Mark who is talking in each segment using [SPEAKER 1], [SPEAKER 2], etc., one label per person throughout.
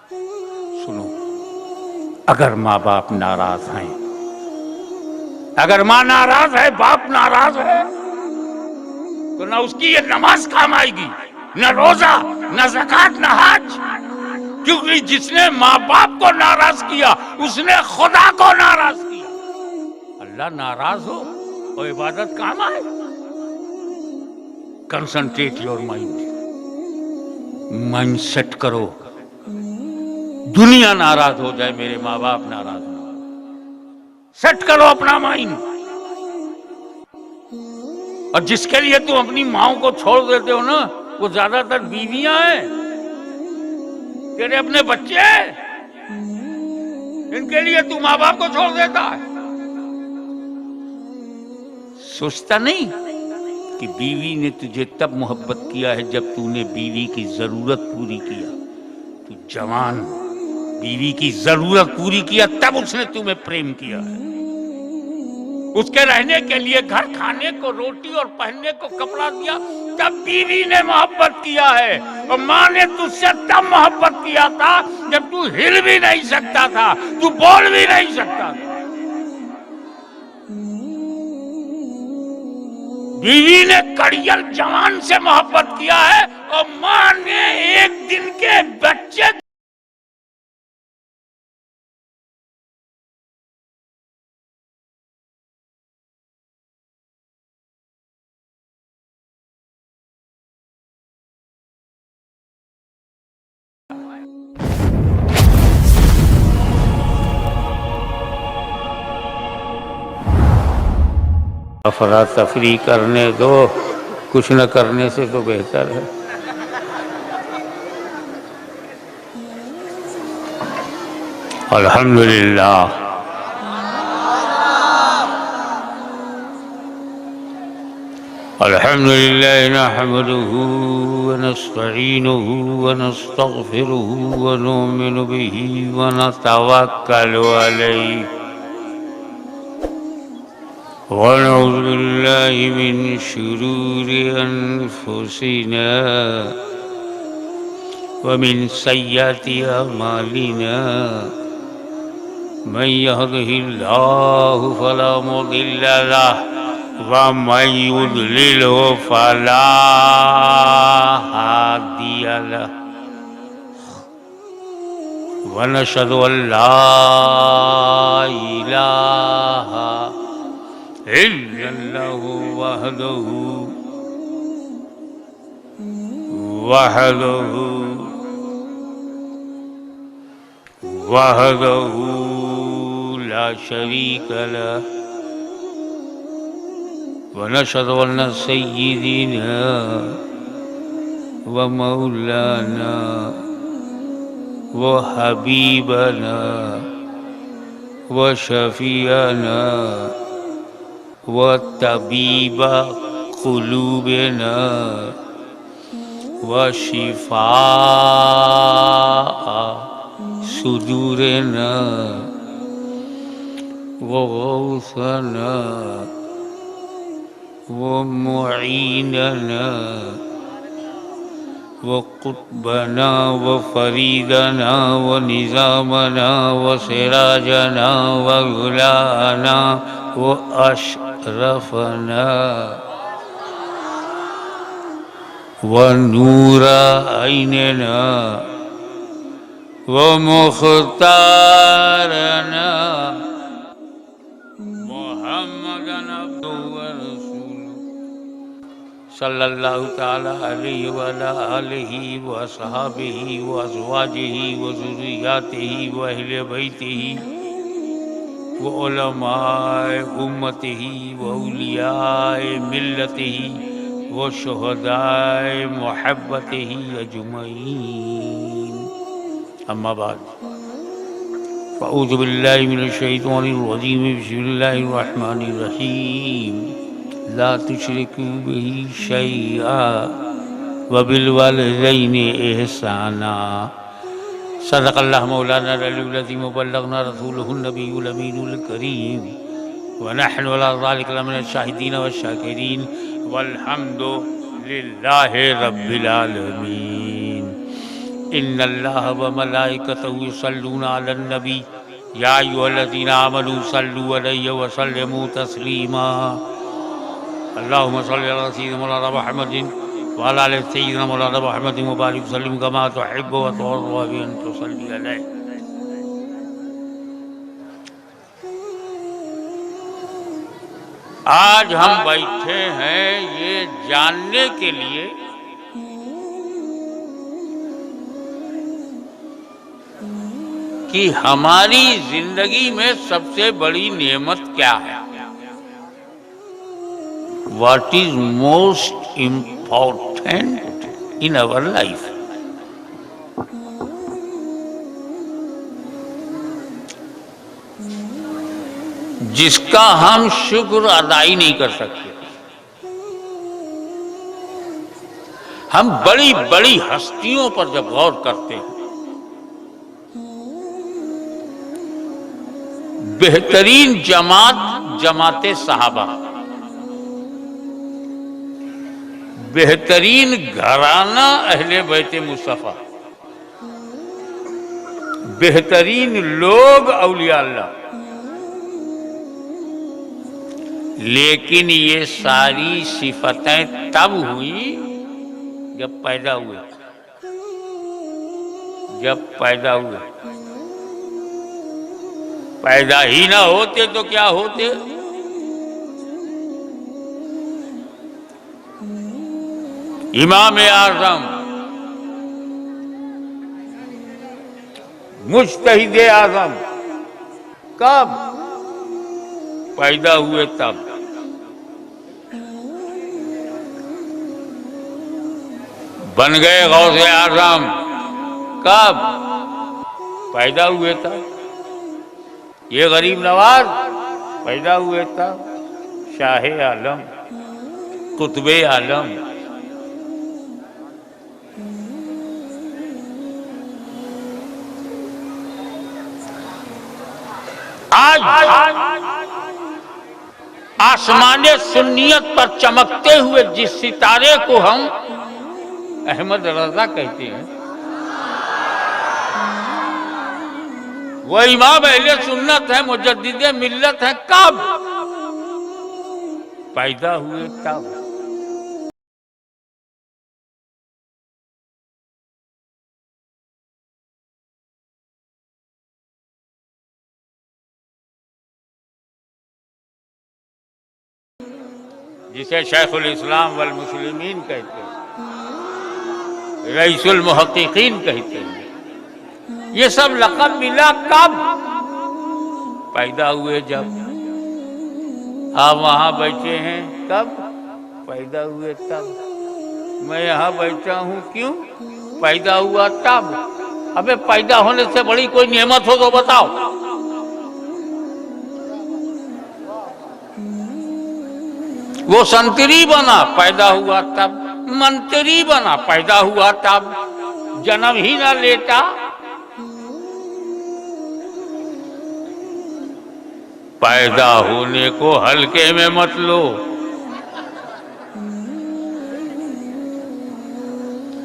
[SPEAKER 1] सुनो, अगर माँ बाप नाराज हैं, अगर माँ नाराज है, बाप नाराज है, तो ना उसकी ये नमाज काम आएगी, न रोजा, न ज़कात, न हज। क्योंकि जिसने माँ बाप को नाराज किया उसने खुदा को नाराज किया। अल्लाह नाराज हो और इबादत काम आए। Concentrate your mind, mind set करो। दुनिया नाराज हो जाए, मेरे माँ बाप नाराज ना हो, सेट करो अपना माइंड। और जिसके लिए तुम अपनी माओ को छोड़ देते हो ना, वो ज्यादातर बीवियां हैं, तेरे अपने बच्चे हैं, इनके लिए तू माँ बाप को छोड़ देता है। सोचता नहीं कि बीवी ने तुझे तब मोहब्बत किया है जब तूने बीवी की जरूरत पूरी किया। तू जवान, बीवी की जरूरत पूरी किया तब उसने तुम्हें प्रेम किया है। उसके रहने के लिए घर, खाने को रोटी और पहनने को कपड़ा दिया, तब बीवी ने मोहब्बत किया है। और माँ ने तुझसे तब मोहब्बत किया था जब तू हिल भी नहीं सकता था, तू बोल भी नहीं सकता था। बीवी ने कड़ियल जवान से मोहब्बत किया है और माँ ने एक दिन के बच्चे अफरा तफरी करने दो, कुछ न करने से तो बेहतर है। अल्हम्दुलिल्लाह, अल्हम्दुलिल्लाह नहमदुहु व नस्तईनुहु व नस्तगफिरुहु व नुमिनु बिही व नतवक्कलु अलैहि व नऊज़ु बिल्लाहि मिन शुरूरि अनफुसिना व मिन सय्यिआति अमालिना। मन यहदिहिल्लाहु फला मुदिल्ल लहु व मन युद्लिलहु फला हादिय लहु। व नशहदु अल्ला इलाहा इल्लल्लाहु वहदहु ला शरीक लहु व नशहदु अन्न सय्यिदिना व मौलाना व हबीबना व शफीअना व तबीबा कुलूबना व शिफा सुदूरना व गौसना व मुईनना व कुतबना व फरीदना व निज़ामना व सिराजना व गुलाना व अशरफना व नूरा ऐनना व मुख्तारना मुहम्मदन अब्दुहु व रसूलुहु सल्लल्लाहु तआला अलैहि व अला आलिहि व अस्हाबिहि व अज़वाजिहि व ज़ुर्रिय्यतिहि व अहले बैतिहि व उलमाए उम्मतिहि व औलियाए मिल्लतिहि व शुहदाए मुहब्बतिहि अजमईन। अम्मा बाद, फ़अऊज़ु बिल्लाहि मिनश शैतानिर रजीम, बिस्मिल्लाहिर रहमानिर रहीम। ला तुशरिकू बिही शैआ व बिल वालिदैनि इहसाना। सदक़ल्लाहु मौलाना अल-अलीयुल अज़ीम व बल्लगना रसूलुहुन नबियुल अमीनुल करीम व नहनु अला ज़ालिका लमिनश शाहिदीन व शाकिरीन वल्हम्दुलिल्लाहि रब्बिल आलमीन। इन्नल्लाह व मलाइकतहु युसल्लूना अलन नबी या अय्युहल्लज़ीना आमनू सल्लू अलैहि व सल्लिमू तस्लीमा। अल्लाहुम्मा सल्लि अला सय्यिदिना मौलाना मुहम्मदिन व अला आलि सय्यिदिना मौलाना मुहम्मदिन व बारिक वसल्लिम कमा तुहिब्बु व तुर्ज़ा बि अन तुसल्ली अलैहि। आज हम बैठे हैं ये जानने के लिए कि हमारी जिंदगी में सबसे बड़ी नेमत क्या है। What is most important in our life? जिसका हम शुक्र अदा ही नहीं कर सकते। हम बड़ी बड़ी हस्तियों पर जब गौर करते हैं, बेहतरीन जमात जमाते सहाबा, बेहतरीन घराना अहले बैते मुस्तफा, बेहतरीन लोग औलिया अल्लाह, लेकिन ये सारी सिफतें तब हुई जब पैदा हुए। जब पैदा हुए, पैदा ही ना होते तो क्या होते। इमाम आज़म, मुज्तहिद आज़म कब पैदा हुए? तब। बन गए गौसे आज़म कब? पैदा हुए तब। ये गरीब नवाज पैदा हुए तब। शाह आलम, कुतुबे आलम, आज आसमाने सुन्नियत पर चमकते हुए जिस सितारे को हम अहमद रजा कहते हैं, वो इमाम अहले सुन्नत है, मुजद्दिदे मिल्लत है। कब पैदा हुए? तब। जिसे शेखुल इस्लाम वल मुस्लिमीन कहते हैं, रईसुल मुहक्किकीन कहते हैं, ये सब लक़ब मिला कब? पैदा हुए जब। आप वहां बैठे हैं कब? पैदा हुए तब। मैं यहाँ बैठा हूँ क्यों? पैदा हुआ तब। अबे पैदा होने से बड़ी कोई नेमत हो तो बताओ। वो संतरी बना, पैदा हुआ तब। मंत्री बना, पैदा हुआ तब। जन्म ही ना लेता। पैदा होने को हल्के में मत लो।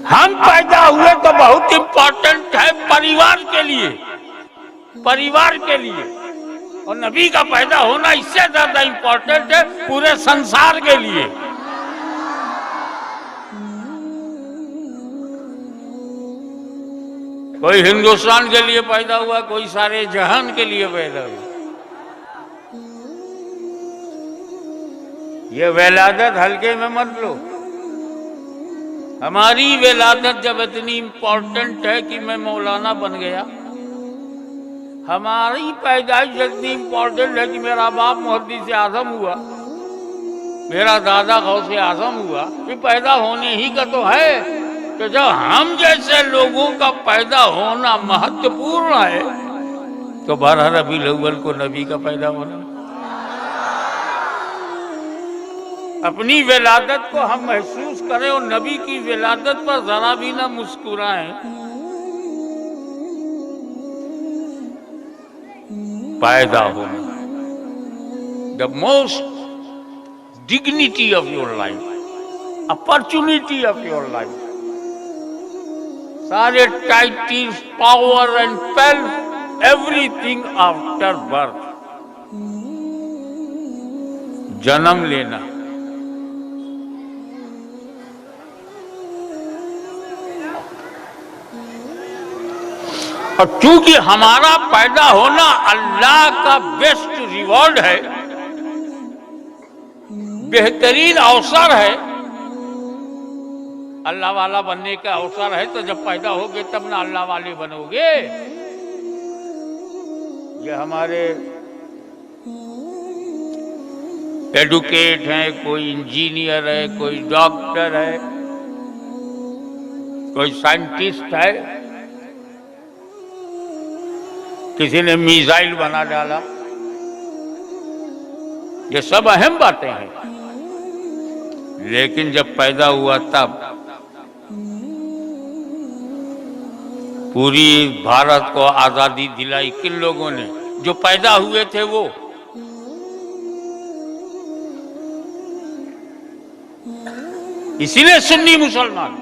[SPEAKER 1] हम पैदा हुए तो बहुत इंपॉर्टेंट है परिवार के लिए, परिवार के लिए। और नबी का पैदा होना इससे ज्यादा इंपॉर्टेंट है पूरे संसार के लिए। कोई हिंदुस्तान के लिए पैदा हुआ, कोई सारे जहान के लिए पैदा हुआ। ये विलादत हल्के में मत लो। हमारी विलादत जब इतनी इंपॉर्टेंट है कि मैं मौलाना बन गया, हमारी पैदाइश इतनी इंपॉर्टेंट है कि मेरा बाप मुहद्दिस आज़म हुआ, मेरा दादा गौसे आज़म हुआ, ये पैदा होने ही का तो है। तो जब हम जैसे लोगों का पैदा होना महत्वपूर्ण है, तो 12 रबीउल अव्वल को नबी का पैदा होना। अपनी विलादत को हम महसूस करें और नबी की विलादत पर जरा भी ना मुस्कुराएं। पैदा होना, the most dignity of your life, opportunity of your life, सारे titles, power and wealth, everything after birth. जन्म लेना। और चूंकि हमारा पैदा होना अल्लाह का बेस्ट रिवॉर्ड है, बेहतरीन अवसर है, अल्लाह वाला बनने का अवसर है, तो जब पैदा होगे तब ना अल्लाह वाले बनोगे। ये हमारे एडुकेट हैं, कोई इंजीनियर है, कोई डॉक्टर है, कोई साइंटिस्ट है, किसी ने मिसाइल बना डाला, ये सब अहम बातें हैं। लेकिन जब पैदा हुआ तब पूरी भारत को आजादी दिलाई किन लोगों ने? जो पैदा हुए थे वो। इसीलिए सुन्नी मुसलमान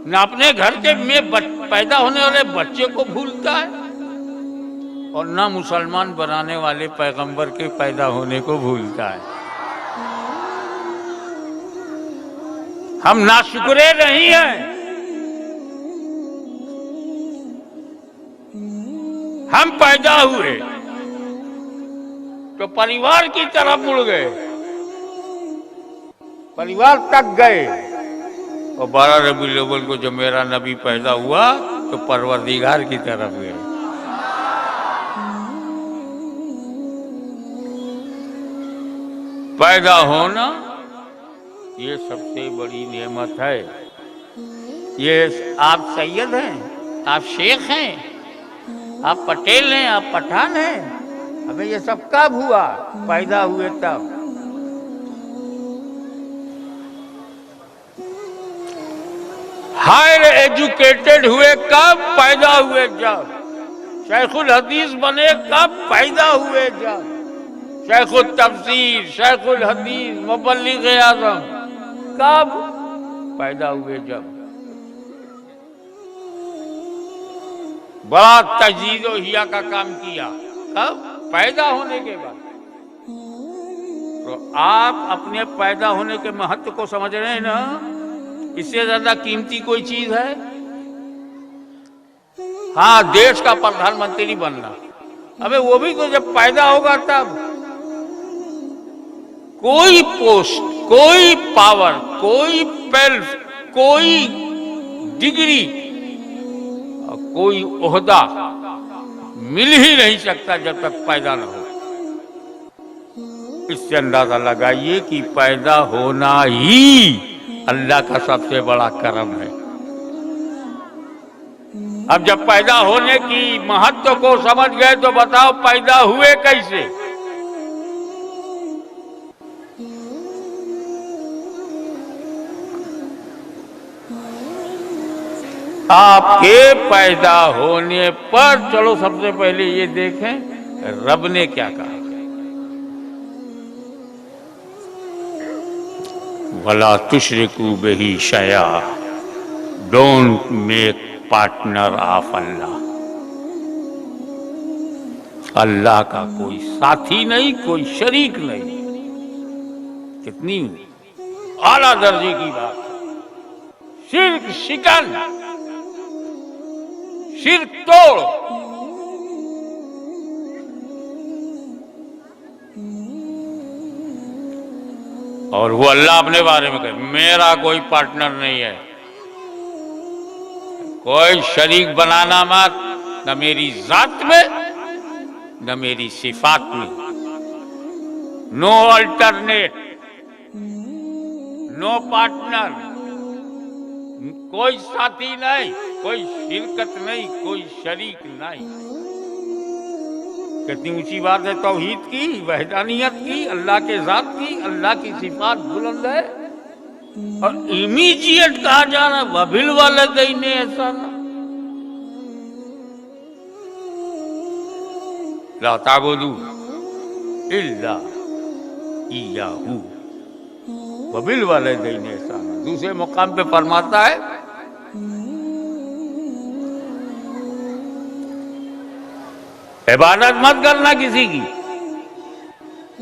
[SPEAKER 1] न अपने घर के में पैदा होने वाले बच्चे को भूलता है और न मुसलमान बनाने वाले पैगंबर के पैदा होने को भूलता है। हम नाशुक्रे नहीं हैं, हम पैदा हुए तो परिवार की तरफ मुड़ गए, परिवार तक गए। और 12 रबीउल अव्वल को जब मेरा नबी पैदा हुआ तो परवरदिगार की तरफ गए। पैदा होना ये सबसे बड़ी नेमत है। ये आप सैयद हैं, आप शेख हैं, आप पटेल हैं, आप पठान हैं, हमें ये सब कब हुआ? पैदा हुए तब। हायर एजुकेटेड हुए कब? पैदा हुए जब। शेखुल हदीस बने कब? पैदा हुए जब। शेखुल तफसीर, शेखुल हदीस, मुबल्लिग आज़म कब? पैदा हुए जब। बड़ा तजदीद व हिया का काम किया कब? पैदा होने के बाद। तो आप अपने पैदा होने के महत्व को समझ रहे हैं ना? इससे ज्यादा कीमती कोई चीज है? हाँ, देश का प्रधानमंत्री बनना, अबे वो भी तो जब पैदा होगा तब। कोई पोस्ट, कोई पावर, कोई वेल्थ, कोई डिग्री और कोई ओहदा मिल ही नहीं सकता जब तक पैदा न हो। इससे अंदाजा लगाइए कि पैदा होना ही अल्लाह का सबसे बड़ा करम है। अब जब पैदा होने की महत्व को समझ गए तो बताओ पैदा हुए कैसे? आपके पैदा होने पर चलो सबसे पहले ये देखें रब ने क्या कहा। वला तुशरिकू बिही शैआ, डोंट मेक पार्टनर ऑफ अल्लाह। अल्लाह का कोई साथी नहीं, कोई शरीक नहीं। कितनी आला दर्जे की बात। शिर्क शिकन, शिर्क तोड़। और वो अल्लाह अपने बारे में कहे मेरा कोई पार्टनर नहीं है, कोई शरीक बनाना मत, न मेरी जात में न मेरी सिफात में। नो अल्टरनेट, नो पार्टनर, कोई साथी नहीं, कोई शिरकत नहीं, कोई शरीक नहीं। कितनी ऊंची बात है तौहीद की, वहदानियत की, अल्लाह के जात की, अल्लाह की सिफात बुलंद है। और इमीडिएट कहा जा रहा वबिल वालिदैन एहसाना, ला ताबुदू इल्ला इय्याहू वबिल वालिदैन एहसाना। दूसरे मुकाम पे फरमाता है इबादत मत करना किसी की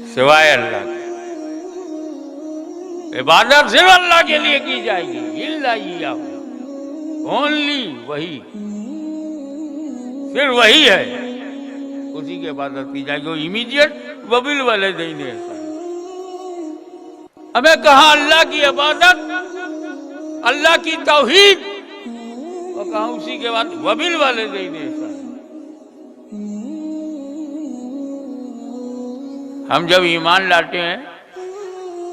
[SPEAKER 1] सिवाय अल्लाह की। इबादत सिर्फ अल्लाह के लिए की जाएगी, ओनली वही, सिर्फ वही है, उसी की इबादत की जाएगी। इमीडिएट वबिल वाले देने हमें कहा अल्लाह की इबादत, अल्लाह की तौहीद, और कहा उसी के बाद वबिल वाले देने। हम जब ईमान लाते हैं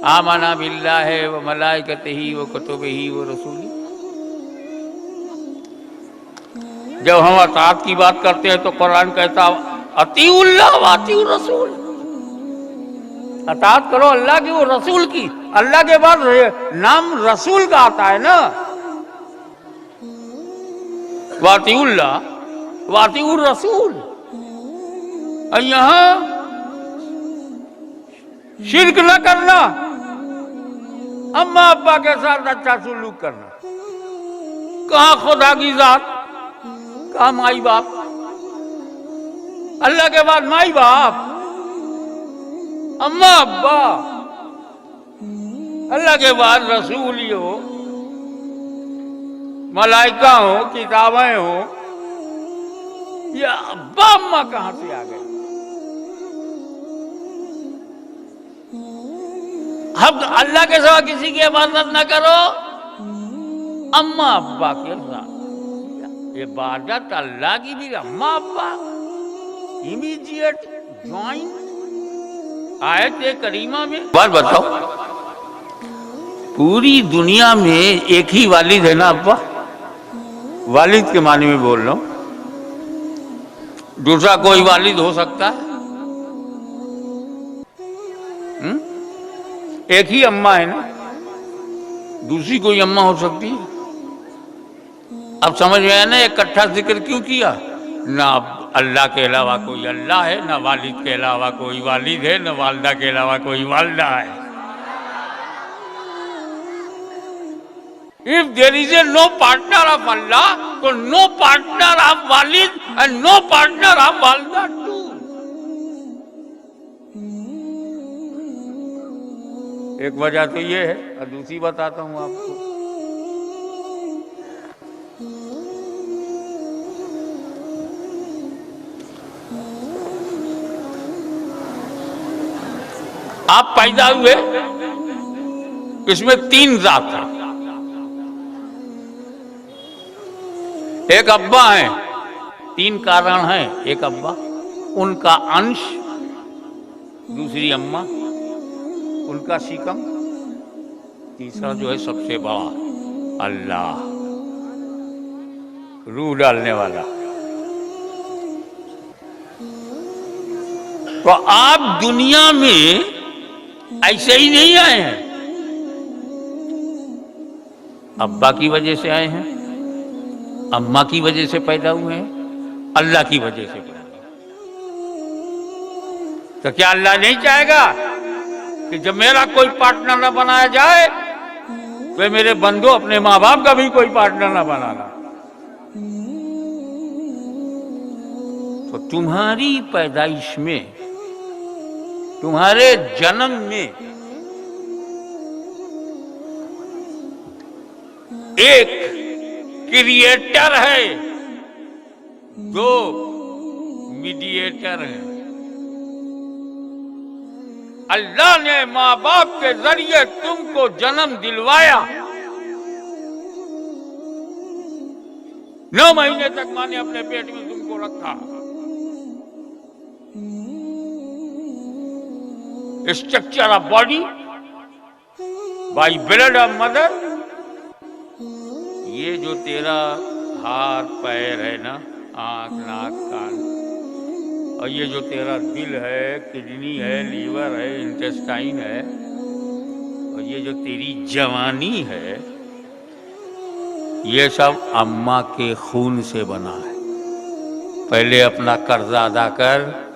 [SPEAKER 1] आमना बिल्लाहि व मलाइकतिही व कुतुबिही व रसूली, जब हम अताअत की बात करते हैं तो कुरान कहता अतीउल्लाह व अतीउर रसूल, अताअत करो अल्लाह की वो रसूल की। अल्लाह के बाद नाम रसूल का आता है ना, व अतीउल्लाह व अतीउर रसूल। और यहां शिर्क न करना, अम्मा अब्बा के साथ अच्छा सुलूक करना। कहां खुदा की जात, कहां माई बाप, अल्लाह के बाद माई बाप, अम्मा अब्बा, अल्लाह के बाद रसूल हो, मलाइका हो, किताबें हो, ये अब्बा अम्मा कहां से आ गए? हम अल्लाह के सिवा किसी की इबादत न करो, अम्मा अब्बा के साथ इबादत अल्लाह की भी, अम्मा अब्बा इमीडिएट ज्वाइंट आयत करीमा में। बात बताओ, पूरी दुनिया में एक ही वालिद है ना अब्बा, वालिद के माने में बोल रहा हूं, दूसरा कोई वालिद हो सकता है? एक ही अम्मा है ना, दूसरी कोई अम्मा हो सकती है? अब समझ में आया ना इकट्ठा जिक्र क्यों किया? ना अल्लाह के अलावा कोई अल्लाह है, ना वालिद के अलावा कोई वालिद है, ना वालदा के अलावा कोई वालदा है। If there is a no partner of Allah, तो नो पार्टनर ऑफ वालिद एंड नो पार्टनर ऑफ वालदा टू। एक वजह तो ये है, और दूसरी बताता हूं आपको। आप पैदा हुए, इसमें 3 जात है। एक अब्बा है, 3 कारण हैं। एक अब्बा, उनका अंश, दूसरी अम्मा, उनका शिकम, तीसरा जो है सबसे बड़ा अल्लाह, रूह डालने वाला। तो आप दुनिया में ऐसे ही नहीं आए हैं, अब्बा की वजह से आए हैं, अम्मा की वजह से पैदा हुए हैं, अल्लाह की वजह से पैदा हुए। तो क्या अल्लाह नहीं चाहेगा कि जब मेरा कोई पार्टनर ना बनाया जाए तो मेरे बंदो अपने माँ बाप का भी कोई पार्टनर ना बनाना? तो तुम्हारी पैदाइश में, तुम्हारे जन्म में एक क्रिएटर है, 2 मीडिएटर हैं। अल्लाह ने माँ बाप के जरिए तुमको जन्म दिलवाया, 9 महीने तक माँ ने अपने पेट में तुमको रखा। Structure of body by blood of mother. ये जो तेरा हाथ पैर है ना, आंख नाक कान, और ये जो तेरा दिल है, किडनी है, लीवर है, इंटेस्टाइन है, और ये जो तेरी जवानी है, ये सब अम्मा के खून से बना है। पहले अपना कर्जा अदा कर,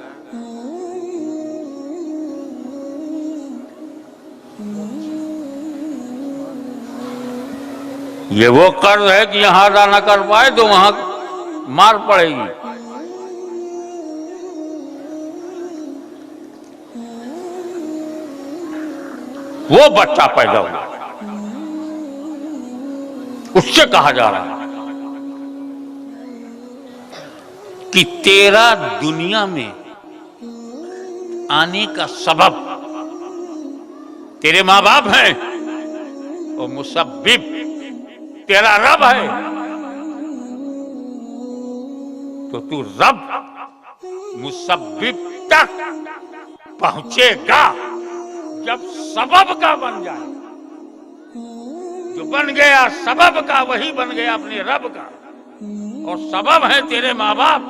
[SPEAKER 1] ये वो कर्ज है कि यहां अदा न कर पाए तो वहां मार पड़ेगी। वो बच्चा पैदा हुआ, उससे कहा जा रहा है कि तेरा दुनिया में आने का सबब तेरे माँ बाप हैं और मुसब्बिब तेरा रब है। तो तू रब मुसब्बिब तक पहुंचेगा जब सबब का बन जाए। जो बन गया सबब का वही बन गया अपने रब का, और सबब है तेरे माँ बाप।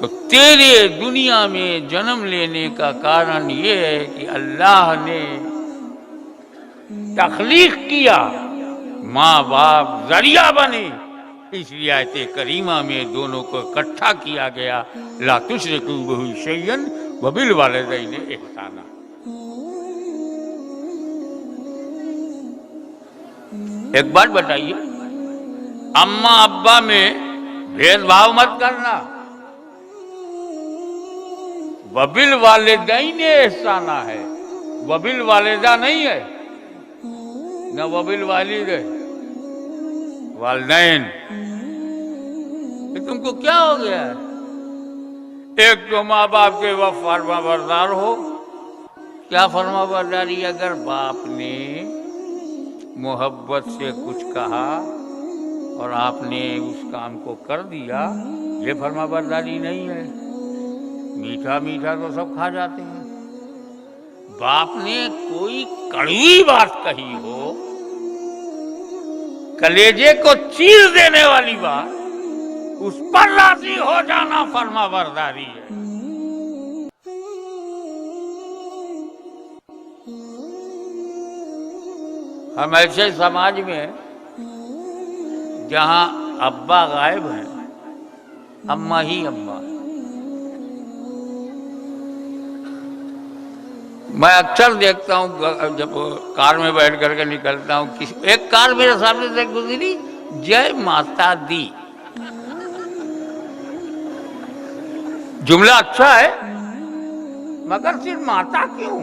[SPEAKER 1] तो तेरे दुनिया में जन्म लेने का कारण ये है कि अल्लाह ने तख्लीक किया, माँ बाप जरिया बने। इसलिए आयत करीमा में दोनों को इकट्ठा किया गया, ला तुश्रिकू बिही शैअन व बिल वालिदैनि इहसाना। एक बात बताइए, अम्मा अब्बा में भेदभाव मत करना। वबिल वालिदैनि इहसाना है, वबिल वालिदा नहीं है, न वबिल वालिदैन। वालिदैन तुमको क्या हो गया है? एक तो माँ बाप के वह फरमाबरदार हो। क्या फरमाबरदारी? अगर बाप ने मोहब्बत से कुछ कहा और आपने उस काम को कर दिया, ये फरमाबरदारी नहीं है। मीठा मीठा तो सब खा जाते हैं। बाप ने कोई कड़वी बात कही हो, कलेजे को चीर देने वाली बात, उस पर राजी हो जाना फरमाबरदारी है। हम ऐसे समाज में जहां अब्बा गायब हैं, अम्मा ही अम्मा। मैं अक्सर देखता हूँ जब कार में बैठ करके निकलता हूँ, एक कार मेरे सामने से गुजरी, जय माता दी। जुमला अच्छा है, मगर सिर्फ माता क्यों?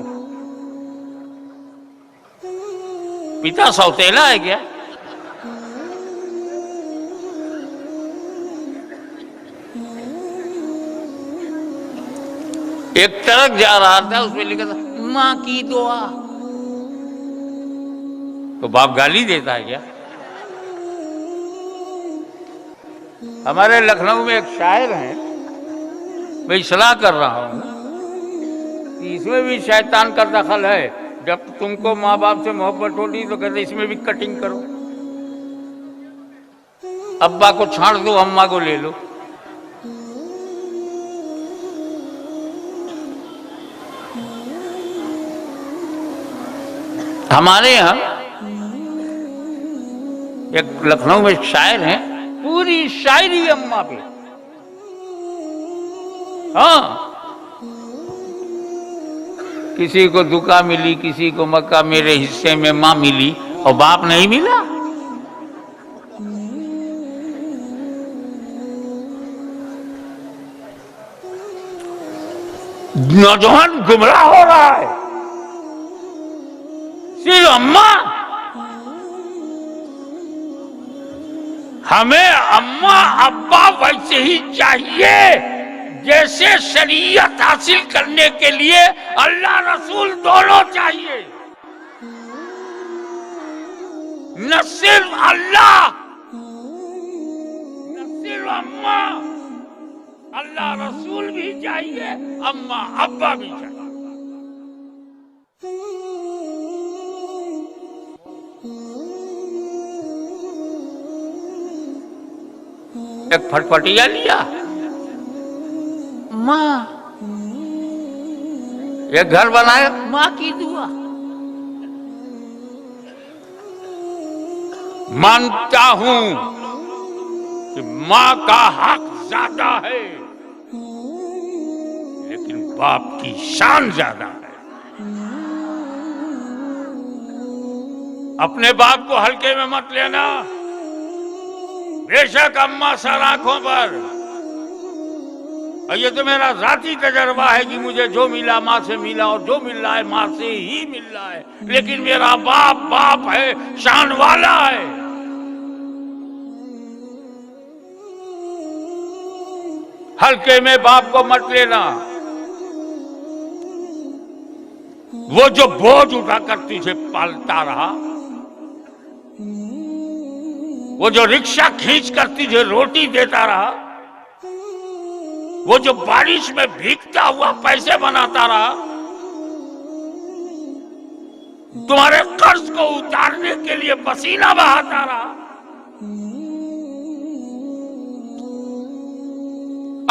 [SPEAKER 1] पिता सौतेला है क्या? एक ट्रक जा रहा था, उसमें लिखा था मां की दुआ। तो बाप गाली देता है क्या? हमारे लखनऊ में एक शायर है, मैं सलाह कर रहा हूं कि इसमें भी शैतान का दखल है। जब तुमको माँ बाप से मोहब्बत होती तो कहते इसमें भी कटिंग करो, अब्बा को छाड़ दो, अम्मा को ले लो। हमारे यहाँ एक लखनऊ में शायर हैं, पूरी शायरी अम्मा पे। हाँ, किसी को दुका मिली, किसी को मक्का, मेरे हिस्से में माँ मिली और बाप नहीं मिला। नौजवान गुमराह हो रहा है, सिर्फ अम्मा। हमें अम्मा अब्बा वैसे ही चाहिए जैसे शरीयत हासिल करने के लिए अल्लाह रसूल दोनों चाहिए। न सिर्फ अल्लाह, न सिर्फ अम्मा, अल्लाह रसूल भी चाहिए, अम्मा अब्बा भी चाहिए। एक फटफटिया लिया, माँ। एक घर बनाया, माँ की दुआ। मानता हूं कि माँ का हक ज्यादा है, लेकिन बाप की शान ज्यादा है। अपने बाप को हल्के में मत लेना। बेशक अम्मा सर आंखों पर, और ये तो मेरा जाती तजर्बा है कि मुझे जो मिला माँ से मिला और जो मिल रहा है माँ से ही मिल रहा है, लेकिन मेरा बाप बाप है, शान वाला है। हल्के में बाप को मत लेना। वो जो बोझ उठाकर तुझे पालता रहा, वो जो रिक्शा खींच कर तुझे रोटी देता रहा, वो जो बारिश में भीगता हुआ पैसे बनाता रहा, तुम्हारे कर्ज को उतारने के लिए पसीना बहाता रहा,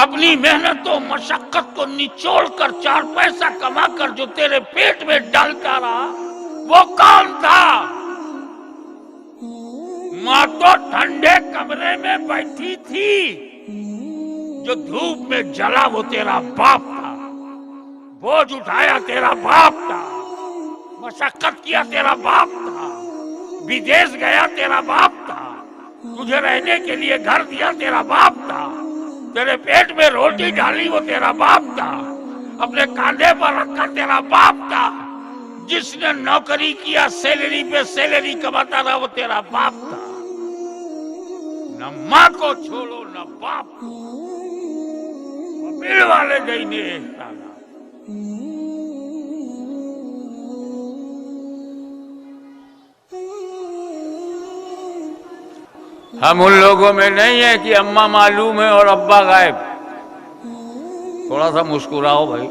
[SPEAKER 1] अपनी मेहनतों मशक्कत को निचोड़ कर 4 पैसा कमाकर जो तेरे पेट में डालता रहा, वो कौन था? माँ तो ठंडे कमरे में बैठी थी, जो धूप में जला वो तेरा बाप था, बोझ उठाया तेरा बाप था, मशक्कत किया तेरा बाप था, विदेश गया तेरा बाप था, तुझे रहने के लिए घर दिया तेरा बाप था, तेरे पेट में रोटी डाली वो तेरा बाप था, अपने कांधे पर रखा तेरा बाप था, जिसने नौकरी किया सैलरी पे सैलरी कमाता रहा वो तेरा बाप था। न माँ को छोड़ो न बाप को, मिल वाले देने साला। हम उन लोगों में नहीं है कि अम्मा मालूम है और अब्बा गायब। थोड़ा सा मुस्कुराओ भाई।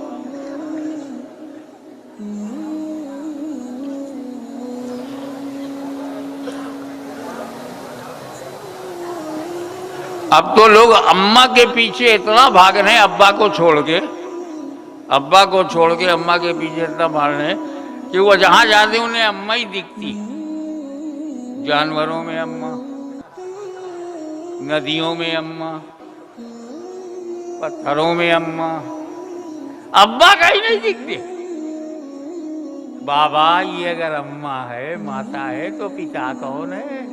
[SPEAKER 1] अब तो लोग अम्मा के पीछे इतना भाग रहे हैं, अब्बा को छोड़ के अम्मा के पीछे इतना भाग रहे हैं कि वो जहां जाते उन्हें अम्मा ही दिखती। जानवरों में अम्मा, नदियों में अम्मा, पत्थरों में अम्मा, अब्बा कहीं नहीं दिखते। बाबा ये अगर अम्मा है, माता है, तो पिता कौन है?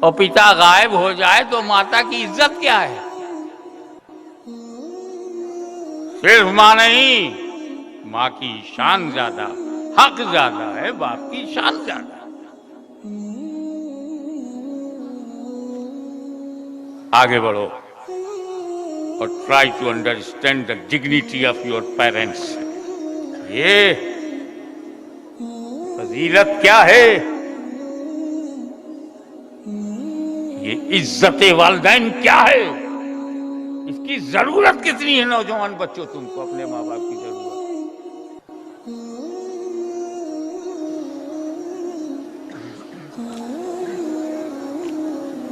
[SPEAKER 1] और पिता गायब हो जाए तो माता की इज्जत क्या है? सिर्फ मां नहीं, मां की शान ज्यादा, हक ज्यादा है, बाप की शान ज्यादा। आगे बढ़ो और try to understand the dignity of your parents. ये फजीलत क्या है? ये इज्जत वालिदैन क्या है? इसकी जरूरत कितनी है नौजवान बच्चों तुमको अपने माँ बाप की जरूरत?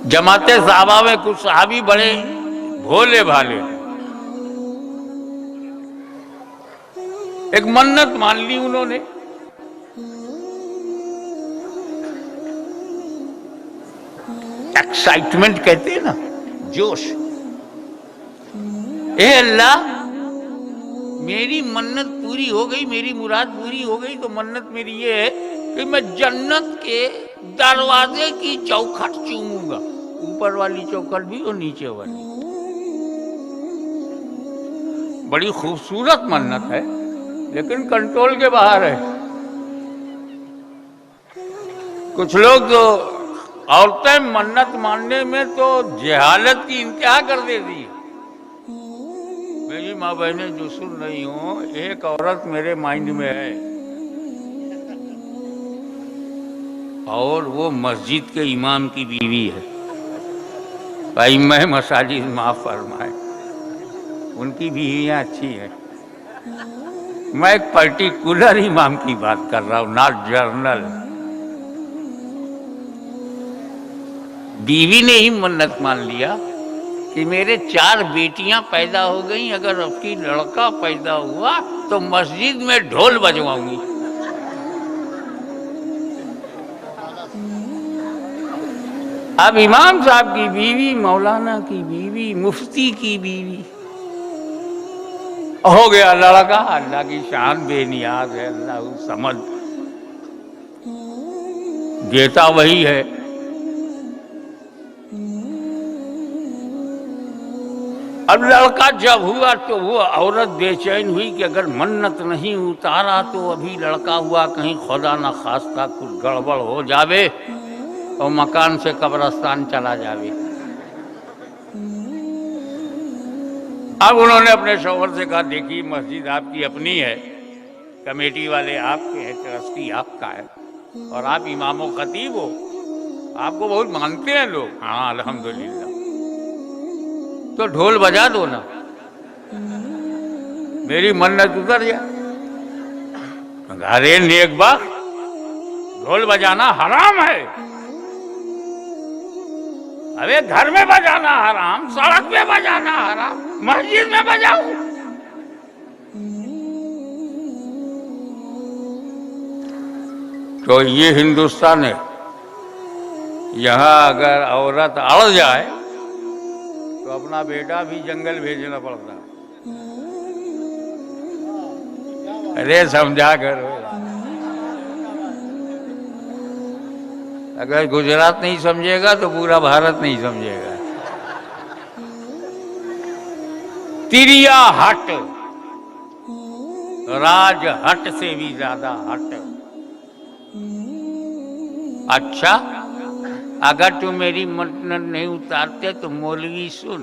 [SPEAKER 1] जमाते साहबा में कुछ साहबी बड़े भोले भाले, एक मन्नत मान ली उन्होंने। एक्साइटमेंट कहते हैं ना, जोश। ए अल्लाह, मेरी मन्नत पूरी हो गई, मेरी मुराद पूरी हो गई, तो मन्नत मेरी ये है कि मैं जन्नत के दरवाजे की चौखट चूमूंगा। ऊपर वाली चौखट भी और नीचे वाली। बड़ी खूबसूरत मन्नत है, लेकिन कंट्रोल के बाहर है। कुछ लोग तो औरतें मन्नत मानने में तो जहालत की इंतहा कर देती। मेरी माँ बहनें जो सुन रही हूं, एक औरत मेरे माइंड में है, और वो मस्जिद के इमाम की बीवी है। भाई मैं मसाजिद माफ फरमाए, उनकी बीवियां अच्छी है। मैं एक पर्टिकुलर इमाम की बात कर रहा हूं, नॉट जर्नल। बीवी ने ही मन्नत मान लिया कि मेरे 4 बेटियां पैदा हो गई, अगर आपकी लड़का पैदा हुआ तो मस्जिद में ढोल बजवाऊंगी। अब इमाम साहब की बीवी, मौलाना की बीवी, मुफ्ती की बीवी, हो गया लड़का। अल्लाह की शान बेनियाज है, अल्लाह समझ देता वही है, अब लड़का जब हुआ तो वो औरत बेचैन हुई कि अगर मन्नत नहीं उतारा तो अभी लड़का हुआ, कहीं खुदा न खास्ता कुछ गड़बड़ हो जावे और मकान से कब्रिस्तान चला जावे। अब उन्होंने अपने शौहर से कहा, देखिए मस्जिद आपकी अपनी है, कमेटी वाले आपके हैं, ट्रस्टी आपका है, और आप इमाम व खतीब हो, आपको बहुत मानते हैं लोग। हाँ अल्हम्दुलिल्लाह, तो ढोल बजा दो ना, मेरी मन्नत उतर जाए। अरे नेक बात, ढोल बजाना हराम है। अरे घर में बजाना हराम, सड़क में बजाना हराम, मस्जिद में बजाओ। तो ये हिंदुस्तान है, यहाँ अगर औरत अड़ जाए तो अपना बेटा भी जंगल भेजना पड़ता। अरे समझा करो, अगर गुजरात नहीं समझेगा तो पूरा भारत नहीं समझेगा। तिरिया हट, राज हट से भी ज्यादा हट। अच्छा, अगर तुम मेरी मन्नत नहीं उतारते तो मौलवी सुन,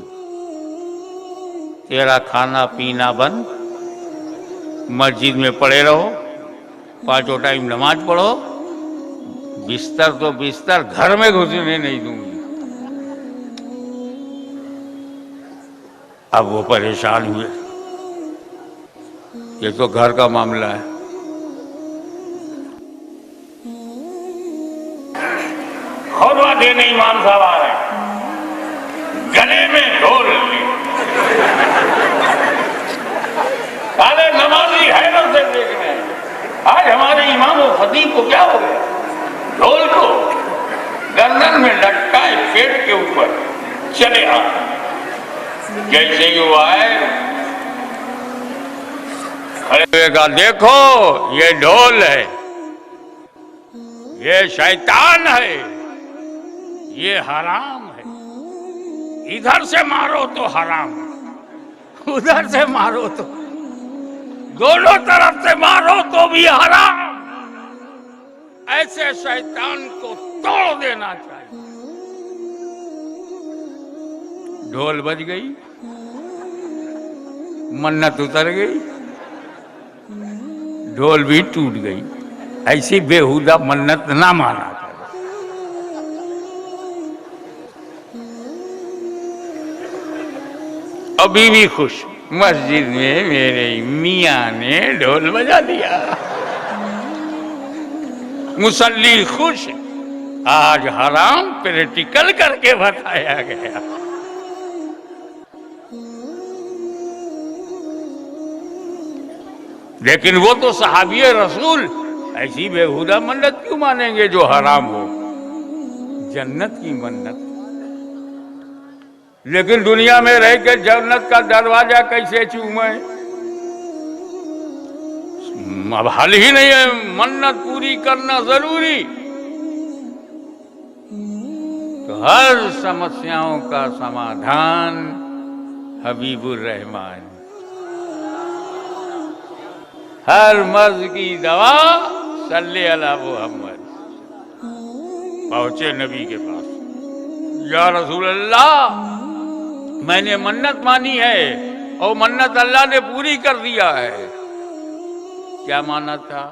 [SPEAKER 1] तेरा खाना पीना बंद, मस्जिद में पड़े रहो, 5 टाइम नमाज पढ़ो, बिस्तर तो बिस्तर, घर में घुसने नहीं दूंगी। अब वो परेशान हुए, ये तो घर का मामला है। खुतबा देने इमाम साहब आ रहे हैं, गले में ढोल लिए, सारे नमाजी हैरत से देख रहे हैं, आज हमारे इमाम और खतीब को क्या हो गया? ढोल को गर्दन में लटकाए पेट के ऊपर चले आ, जैसे ही वो आए खड़े हुए कहा, देखो ये ढोल है, ये शैतान है, ये हराम है, इधर से मारो तो हराम, उधर से मारो तो, दोनों तरफ से मारो तो भी हराम। ऐसे शैतान को तोड़ देना चाहिए। ढोल बज गई, मन्नत उतर गई, ढोल भी टूट गई। ऐसी बेहुदा मन्नत ना माना करो। अभी भी खुश, मस्जिद में मेरे मियाँ ने ढोल बजा दिया, मुसल्ली खुश, आज हराम प्रैक्टिकल करके बताया गया। लेकिन वो तो सहाबी रसूल, ऐसी बेहुदा मन्नत क्यों मानेंगे जो हराम हो? जन्नत की मन्नत। लेकिन दुनिया में रह के जन्नत का दरवाजा कैसे चूमे? अब हल ही नहीं है, मन्नत पूरी करना जरूरी। तो हर समस्याओं का समाधान हबीबुर रहमान, हर मर्ज की दवा सल्ले अला मुहम्मद। पहुंचे नबी के पास, या रसूल अल्लाह, मैंने मन्नत मानी है और मन्नत अल्लाह ने पूरी कर दिया है। क्या माना था?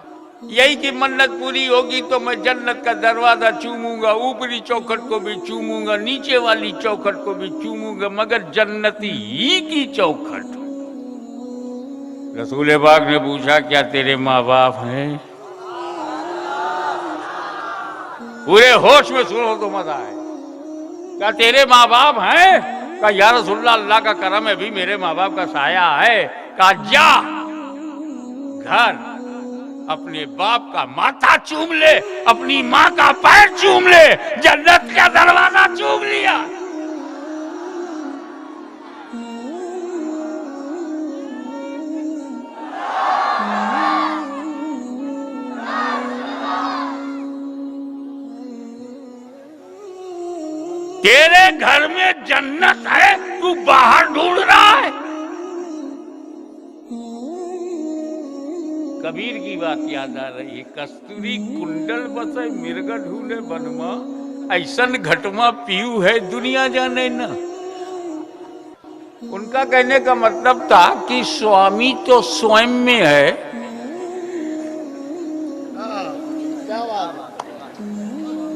[SPEAKER 1] यही कि मन्नत पूरी होगी तो मैं जन्नत का दरवाजा चूमूंगा, ऊपरी चौखट को भी चूमूंगा, नीचे वाली चौखट को भी चूमूंगा, मगर जन्नती ही की चौखट। रसूल पाक ने पूछा, क्या तेरे माँ बाप हैं? पूरे होश में सुनो तो मजा आए। क्या तेरे माँ बाप हैं? कहा या रसूलल्लाह, अल्लाह का करम है, भी मेरे माँ बाप का साया है। कहा जा घर अपने बाप का माथा चूम ले, अपनी माँ का पैर चूम ले, जन्नत का दरवाजा चूम लिया। तेरे घर में जन्नत है तू बाहर ढूंढ रहा है। कबीर की बात याद आ रही है, कस्तूरी कुंडल बसे मिर्ग ढूंढे बनमा, ऐसन घटमा पीऊ है दुनिया जाने ना। उनका कहने का मतलब था कि स्वामी तो स्वयं में है,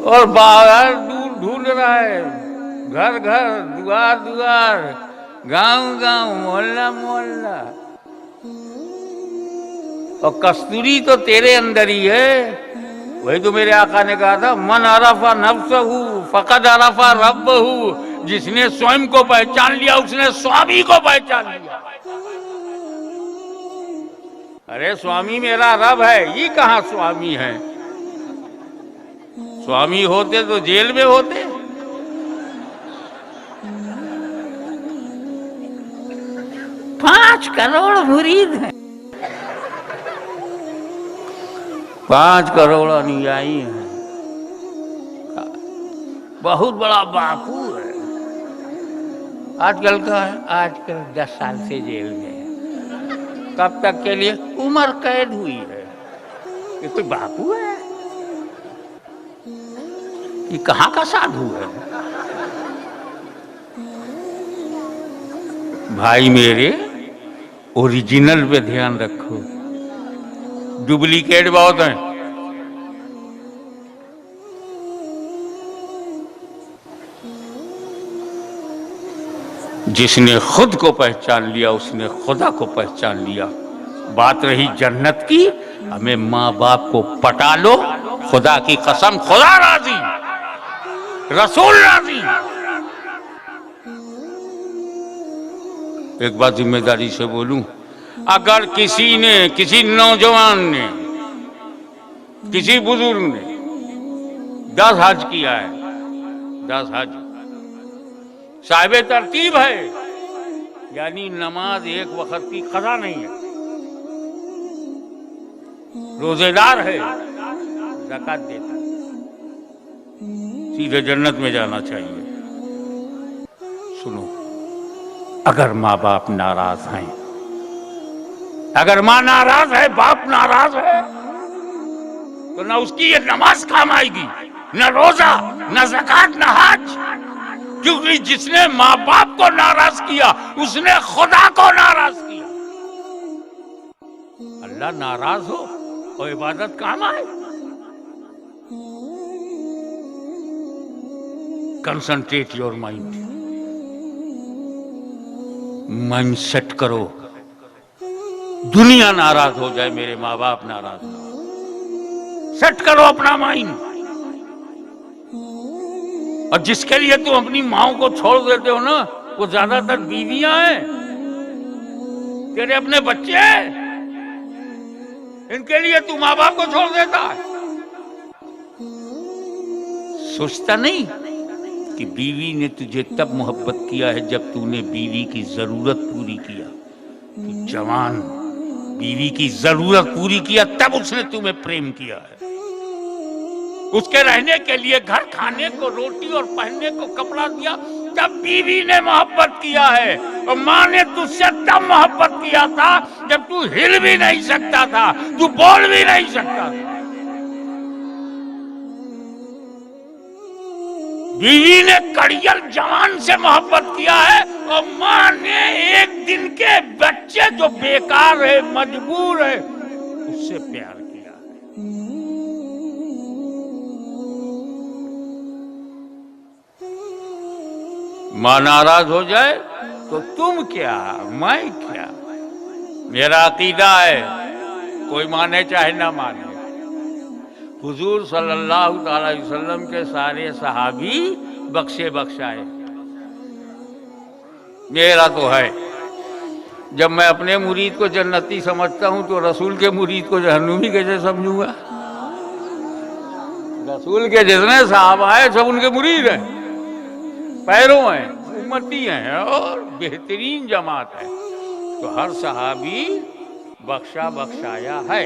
[SPEAKER 1] और बाहर दूर ढूंढ रहा है, घर घर, द्वार द्वार, गांव गांव, मोहल्ला मोहल्ला। और कस्तूरी तो तेरे अंदर ही है। वही तो मेरे आका ने कहा था, मन अरफा नफ्सहू फकद अरफा रब्बहू। जिसने स्वयं को पहचान लिया उसने स्वामी को पहचान लिया। अरे स्वामी मेरा रब है, ये कहाँ स्वामी है? स्वामी होते तो जेल में होते। 5 करोड़ मुरीद हैं, 5 करोड़ अनुयायी हैं, बहुत बड़ा बापू है। आजकल का है, आजकल 10 साल से जेल में है। कब तक के लिए? उम्र कैद हुई है। ये कोई बापू है? ये कहाँ का साधु है? भाई मेरे, ओरिजिनल पे ध्यान रखो, डुप्लीकेट बहुत हैं। जिसने खुद को पहचान लिया उसने खुदा को पहचान लिया। बात रही जन्नत की, हमें माँ बाप को पटा लो, खुदा की कसम, खुदा राजी, रसूल राजी। एक बात जिम्मेदारी से बोलूं, अगर किसी ने, किसी नौजवान ने, किसी बुजुर्ग ने 10 हज किया है, 10 हज, साहिबे तरतीब है, यानी नमाज एक वक्त की कज़ा नहीं है, रोजेदार है, ज़कात देता है, सीधे जन्नत में जाना चाहिए। सुनो, अगर माँ बाप नाराज हैं, अगर माँ नाराज है, बाप नाराज है, तो ना उसकी ये नमाज काम आएगी, न रोजा, न ज़कात, न हज। क्योंकि जिसने माँ बाप को नाराज किया उसने खुदा को नाराज किया। अल्लाह नाराज हो और इबादत काम आए। Concentrate your mind, mind set करो। दुनिया नाराज हो जाए, मेरे माँ बाप नाराज ना हो, सेट करो अपना माइंड। और जिसके लिए तुम अपनी माओ को छोड़ देते हो ना, वो ज्यादातर बीवियां हैं, तेरे अपने बच्चे हैं, इनके लिए तू माँ बाप को छोड़ देता है। सोचता नहीं कि बीवी ने तुझे तब मोहब्बत किया है जब तूने बीवी की जरूरत पूरी किया। तू जवान, बीवी की जरूरत पूरी किया तब उसने तुम्हें प्रेम किया है। उसके रहने के लिए घर, खाने को रोटी और पहनने को कपड़ा दिया, तब बीवी ने मोहब्बत किया है। और माँ ने तुझसे तब मोहब्बत किया था जब तू हिल भी नहीं सकता था, तू बोल भी नहीं सकता था। बीवी ने कड़ियल जवान से मोहब्बत किया है, और माँ ने एक दिन के बच्चे जो बेकार है, मजबूर है, उससे प्यार किया है। माँ नाराज हो जाए तो तुम क्या, मैं क्या। मेरा अकीदा है, कोई माने चाहे ना माने, हुजूर सल्लल्लाहु अलैहि वसल्लम के सारे सहाबी बख्शे बख्शाए। मेरा तो है, जब मैं अपने मुरीद को जन्नती समझता हूं तो रसूल के मुरीद को जहन्नुमी कैसे समझूंगा? रसूल के जितने सहाबा है सब उनके मुरीद हैं, पैरों हैं, उम्मती हैं और बेहतरीन जमात है। तो हर सहाबी बख्शा बख्शाया है।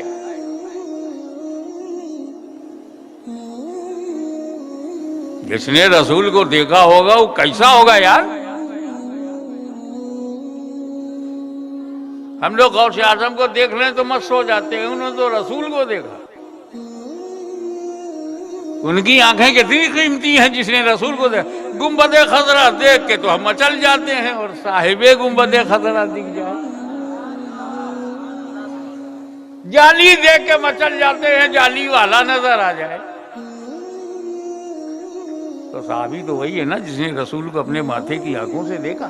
[SPEAKER 1] जिसने रसूल को देखा होगा वो कैसा होगा यार? हम लोग गौसे आजम को देख लें तो मस्त हो जाते हैं, उन्होंने तो रसूल को देखा। उनकी आंखें कितनी कीमती हैं, जिसने रसूल को देखा। गुंबदे खजरा देख के तो हम मचल जाते हैं, और साहिबे गुंबदे खजरा दिख जाए, जाली देख के मचल जाते हैं, जाली वाला नजर आ जाए। तो साहबी तो वही है ना जिसने रसूल को अपने माथे की आंखों से देखा।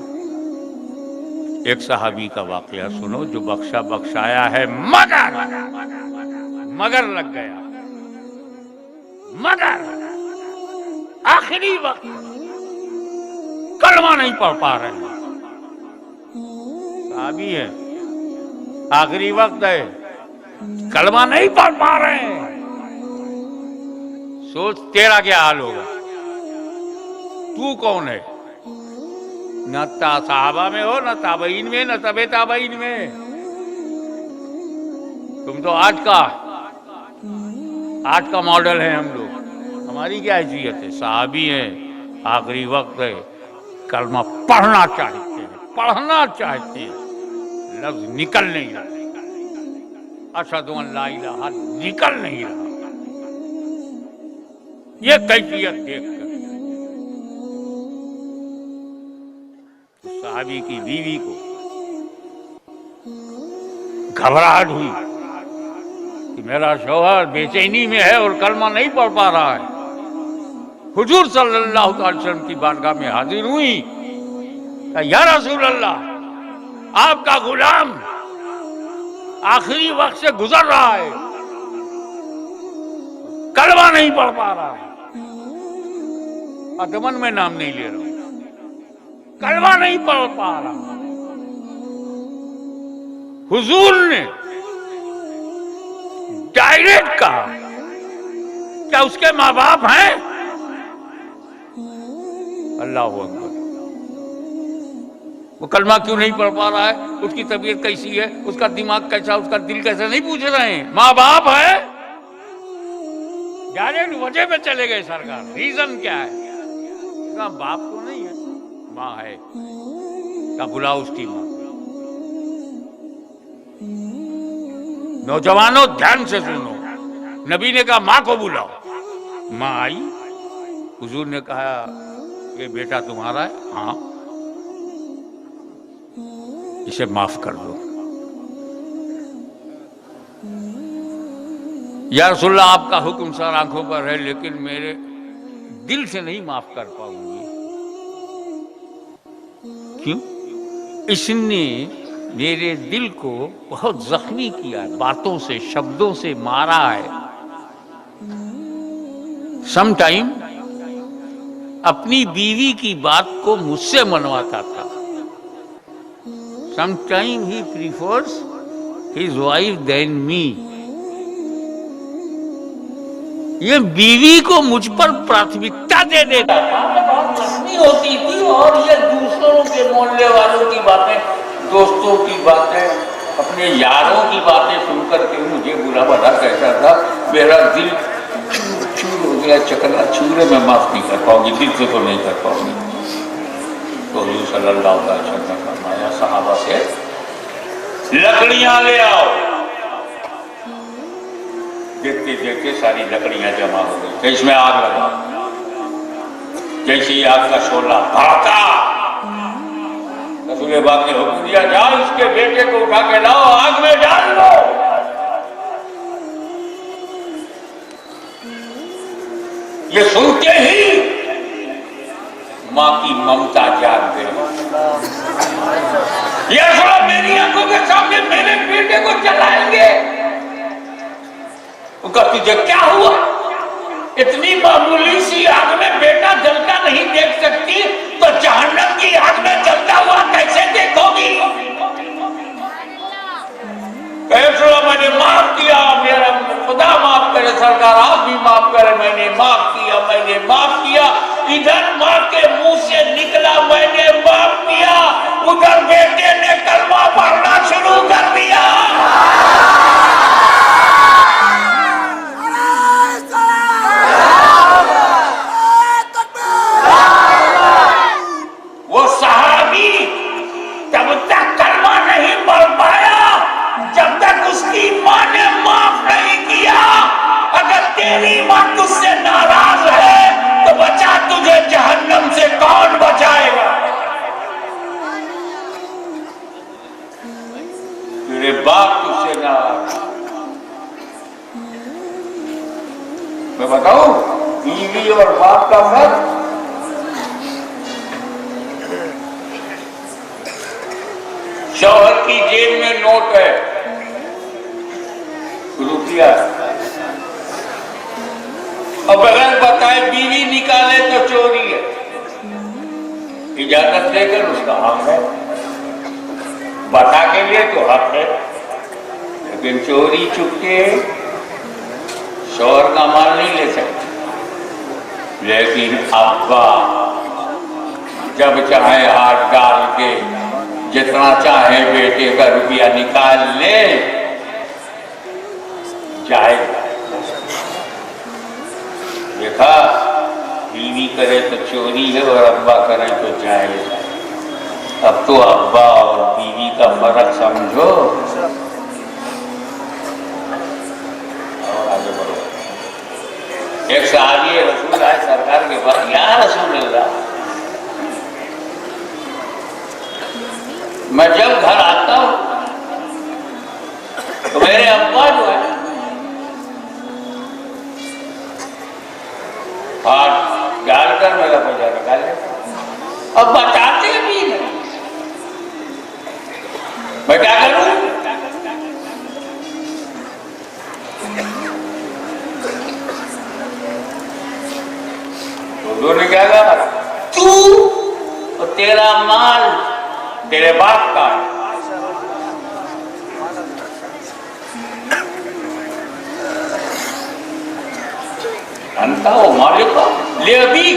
[SPEAKER 1] एक सहाबी का वाकया सुनो जो बख्शा बख्शाया है, मगर लग गया, मगर आखिरी वक्त कलमा नहीं पढ़ पा रहे। सहाबी है, आखिरी वक्त है, कलमा नहीं पढ़ पा रहे हैं। सोच तेरा क्या हाल होगा। तू कौन है? न साहबा में हो, न ताबईन में, न तबे ताबईन में। तुम तो आज का मॉडल है हम लोग। हमारी क्या हैसियत है? साहबी है, आखिरी वक्त है, कलमा पढ़ना चाहते हैं, पढ़ना चाहते हैं, लफ्ज निकल नहीं रहा, अशहदु अन ला इलाहा निकल नहीं रहा। ये कैफियत देखकर साहबी की बीवी को घबराहट हुई कि मेरा शौहर बेचैनी में है और कलमा नहीं पढ़ पा रहा है। हुजूर सल्लल्लाहु अलैहि वसल्लम की बारगाह में हाजिर हुई। या रसूल अल्लाह, आपका गुलाम आखिरी वक्त से गुजर रहा है, कलमा नहीं पढ़ पा रहा है। अदमन में नाम नहीं ले रहा हूं, कलमा नहीं पढ़ पा रहा। हुजूर ने डायरेक्ट कहा, क्या उसके माँ बाप हैं? अल्लाह अकबर। वो कलमा क्यों नहीं पढ़ पा रहा है? उसकी तबीयत कैसी है? उसका दिमाग कैसा, उसका दिल कैसा, नहीं पूछ रहे हैं। माँ बाप है, डायरेक्ट वजह पे चले गए सरकार। रीजन क्या है? बाप तो नहीं है, माँ है। का बुलाओ उसकी माँ। नौजवानों ध्यान से सुनो, नबी ने कहा माँ को बुलाओ। माँ आई, हुजूर ने कहा ये बेटा तुम्हारा है? हाँ। इसे माफ कर दो। या रसूलल्लाह, आपका हुक्म सर आंखों पर है, लेकिन मेरे दिल से नहीं माफ कर पाऊंगी। क्यों? इसने मेरे दिल को बहुत जख्मी किया है, बातों से, शब्दों से मारा है। समटाइम अपनी बीवी की बात को मुझसे मनवाता था। Sometime he prefers his wife than me. ये बीवी को मुझ पर प्राथमिकता दे देता था, बहुत जख्मी होती थी। और ये दूसरों के मोहल्ले वालों की बातें, दोस्तों की बातें, अपने यारों की बातें सुनकर के मुझे बुरा भला कहता था। मेरा दिल चूर चूर हो गया, चकना चूर है। मैं माफ नहीं कर पाऊंगी, दिल से तो नहीं कर पाऊंगी। तो हुजूर सल्लल्लाहु अलैहि वसल्लम ने फरमाया सहाबा से, लकड़ियां ले आओ। देखते देखते सारी लकड़ियां जमा हो गई। तो इसमें आग लगा। जैसे ही आग का शोला भड़का, रसूल पाक ने हुक्म दिया, जाओ इसके बेटे को उठा के लाओ, आग में डाल लो। ये सुनते ही मां की ममता जाग गई। ये थोड़ा मेरी आंखों के सामने मेरे बेटे को जलाएंगे। उनका तुझे क्या हुआ? इतनी मामूली सी आग में बेटा जलता नहीं देख सकती, तो जहन्नम की आग में जलता हुआ कैसे देखोगी? मैंने माफ किया, मेरा खुदा माफ करे, सरकार आप भी माफ करे। मैंने माफ किया, मैंने माफ किया। इधर माँ के मुंह से निकला मैंने माफ किया, उधर बेटे ने कलमा पढ़ना शुरू कर दिया। वो सहाबी तब तक कलमा नहीं पढ़ पाया तेरे बाप तुझसे नाराज। मैं बताऊं बीवी और बाप का फर्क? शौहर की जेब में नोट है, रुपया, और बगैर बताए बीवी निकाले तो चोरी है। इजाजत देकर उसका हक है, बता के लिए तो हक है, लेकिन चोरी चुपके शौहर का माल नहीं ले सकते। लेकिन अब्बा जब चाहे हाथ डाल के जितना चाहे बेटे का रुपया निकाल ले, जाएगा। देखा, बीवी करे तो चोरी है और अब्बा करे तो जाएगा। अब तो अब्बा और बीवी का फर्क समझो और आगे बढ़ो। एक सहाबी रसूल आए सरकार के पास, या रसूलल्लाह, मैं जब घर आता हूं तो मेरे अब्बा जो है हाथ डालकर मेरा पैसा निकाल लेता, अब बताते भी नहीं। मैं क्या करूं? तो ने क्या कहा, तू और तेरा माल तेरे बाप का है। अंता हो मालिक ले, अभी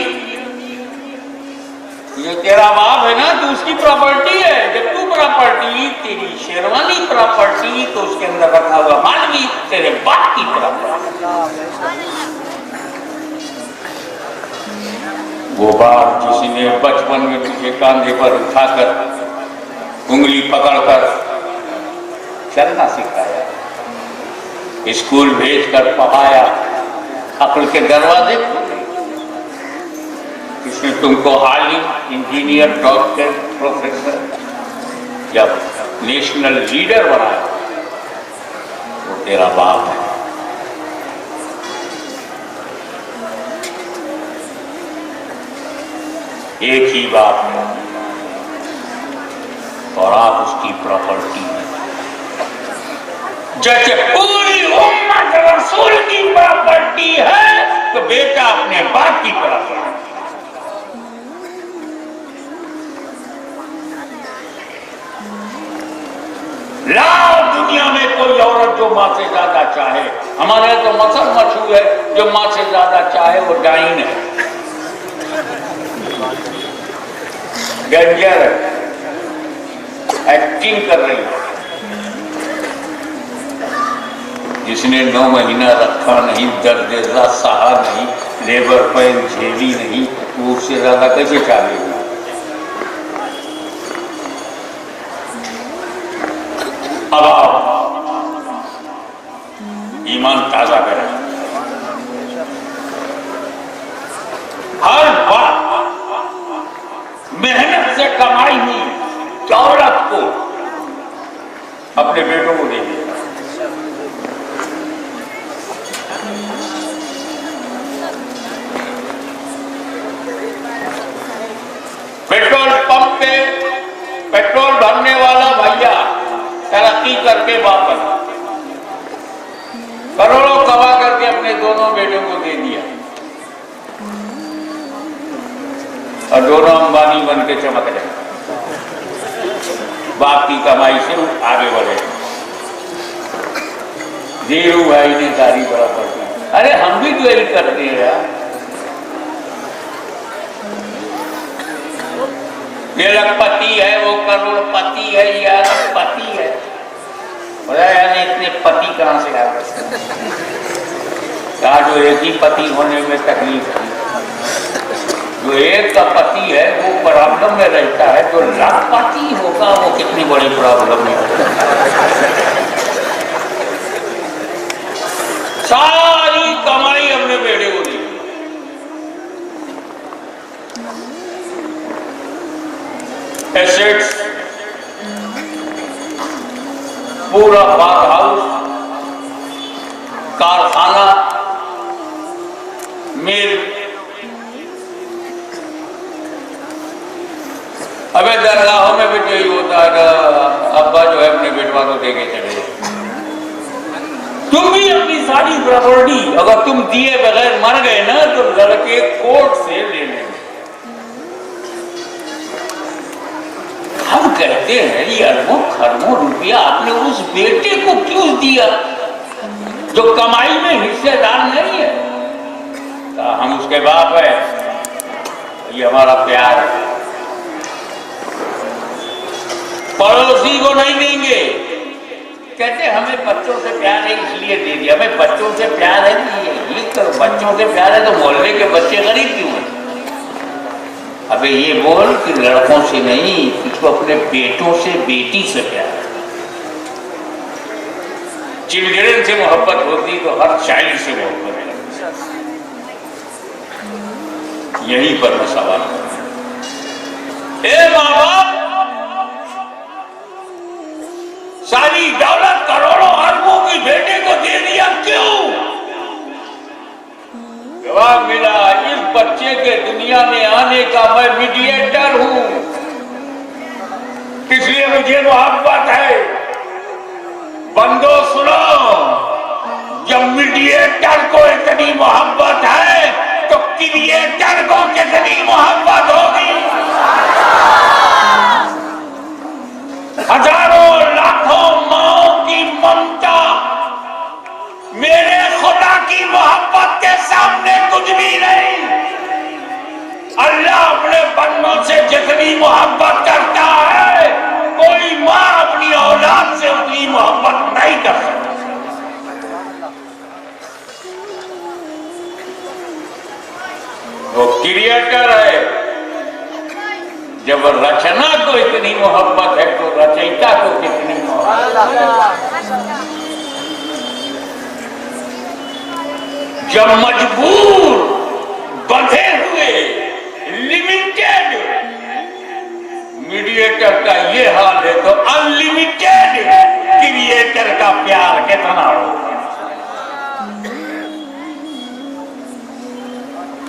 [SPEAKER 1] ये तेरा बाप है ना, तो उसकी प्रॉपर्टी है। जब तू प्रॉपर्टी, तेरी शेरवानी प्रॉपर्टी, तो उसके अंदर रखा हुआ माल भी तेरे बाप की प्रॉपर्टी। वो बाप जिसने बचपन में तुझे कांधे पर उठाकर उंगली पकड़कर चलना सिखाया, स्कूल भेजकर पढ़ाया, अक्ल के दरवाजे खोले, इसने तुमको आलिम, इंजीनियर, डॉक्टर, प्रोफेसर या नेशनल लीडर बनाया, वो तेरा बाप है। एक ही बाप है और आप उसकी प्रॉपर्टी है। जैसे पूरी उम्मत रसूल की प्रॉपर्टी है, तो बेटा अपने बाप की प्रॉपर्टी। लाओ दुनिया में कोई औरत जो माँ से ज्यादा चाहे। हमारे तो मसल मशहूर है, जो माँ से ज्यादा चाहे वो डाइन है, डेंजर है, एक्टिंग कर रही है। जिसने 9 महीना रखा नहीं, दर्द सहा नहीं, लेबर पेन झेली नहीं, वो उससे ज्यादा कैसे चालेगी? अब ईमान ताजा करें। हर बात मेहनत से कमाई हुई दौलत को अपने बेटों को दे दिया। पेट्रोल पंप पे पेट्रोल भरने वाला भैया तरक्की करके वापस करोड़ों कमा करके अपने दोनों बेटों को दे दिया और दोनों अंबानी बन के चमक रहे, बाप की कमाई से आगे बढ़े। धीरू भाई ने सारी प्रॉपर्टी, अरे हम भी तो यही करते हैं यार। ये लखपति है, वो करोड़पति है, या पति है, यानी इतने पति कहां से आ गए? कहा जो एक ही पति होने में तकलीफ है, जो एक का पति है वो प्रॉब्लम में रहता है, जो लाखपति होगा वो कितनी बड़ी प्रॉब्लम में होगा। सारी कमाई अपने बेटे को दी। एसेट्स पूरा बाग हाउस, कारखाना, मिल, अबे दरगाहों में भी यही होता है ना, अब्बा जो है अपने बेटवा को देके चले। तुम भी अपनी सारी प्रॉपर्टी अगर तुम दिए बगैर मर गए ना तो लड़के कोर्ट से ले लेंगे। हम कहते हैं ये अरबों खरबों रुपया आपने उस बेटे को क्यों दिया जो कमाई में हिस्सेदार नहीं है? हम उसके बाप है, ये हमारा प्यार है। पड़ोसी को नहीं देंगे, कहते हमें बच्चों से प्यार है इसलिए दे दिया। हमें बच्चों से प्यार है नहीं, ये तो बच्चों से प्यार है तो मोहल्ले के बच्चे गरीब क्यों हैं? अबे ये बोल कि लड़कों से नहीं, इसको अपने बेटों से बेटी से प्यार है। चिल्ड्रन से मोहब्बत होती तो हर चाइल्ड से मोहब्बत है। यहीं पर मैं सवाल करूं, ए माँ बाप, सारी दौलत करोड़ों अरबों की बेटे को दे दिया क्यों? जवाब मिला, इस बच्चे के दुनिया में आने का मैं मीडिएटर हूं, इसलिए मुझे मोहब्बत है। बंदो सुनो, जब मीडिएटर को इतनी मोहब्बत है तो क्रिएटर को कितनी मोहब्बत होगी? हजारों लाखों माओ की ममता मेरे खुदा की मोहब्बत के सामने कुछ भी नहीं। अल्लाह अपने बंदों से जितनी मोहब्बत करता है, कोई माँ अपनी औलाद से उतनी मोहब्बत नहीं कर सकती। वो क्रिएटर है। जब रचना को इतनी मोहब्बत है तो रचयिता को कितनी मोहब्बत? जब मजबूर, बंधे हुए, लिमिटेड मीडिएटर का ये हाल है तो अनलिमिटेड क्रिएटर का प्यार कितना होगा?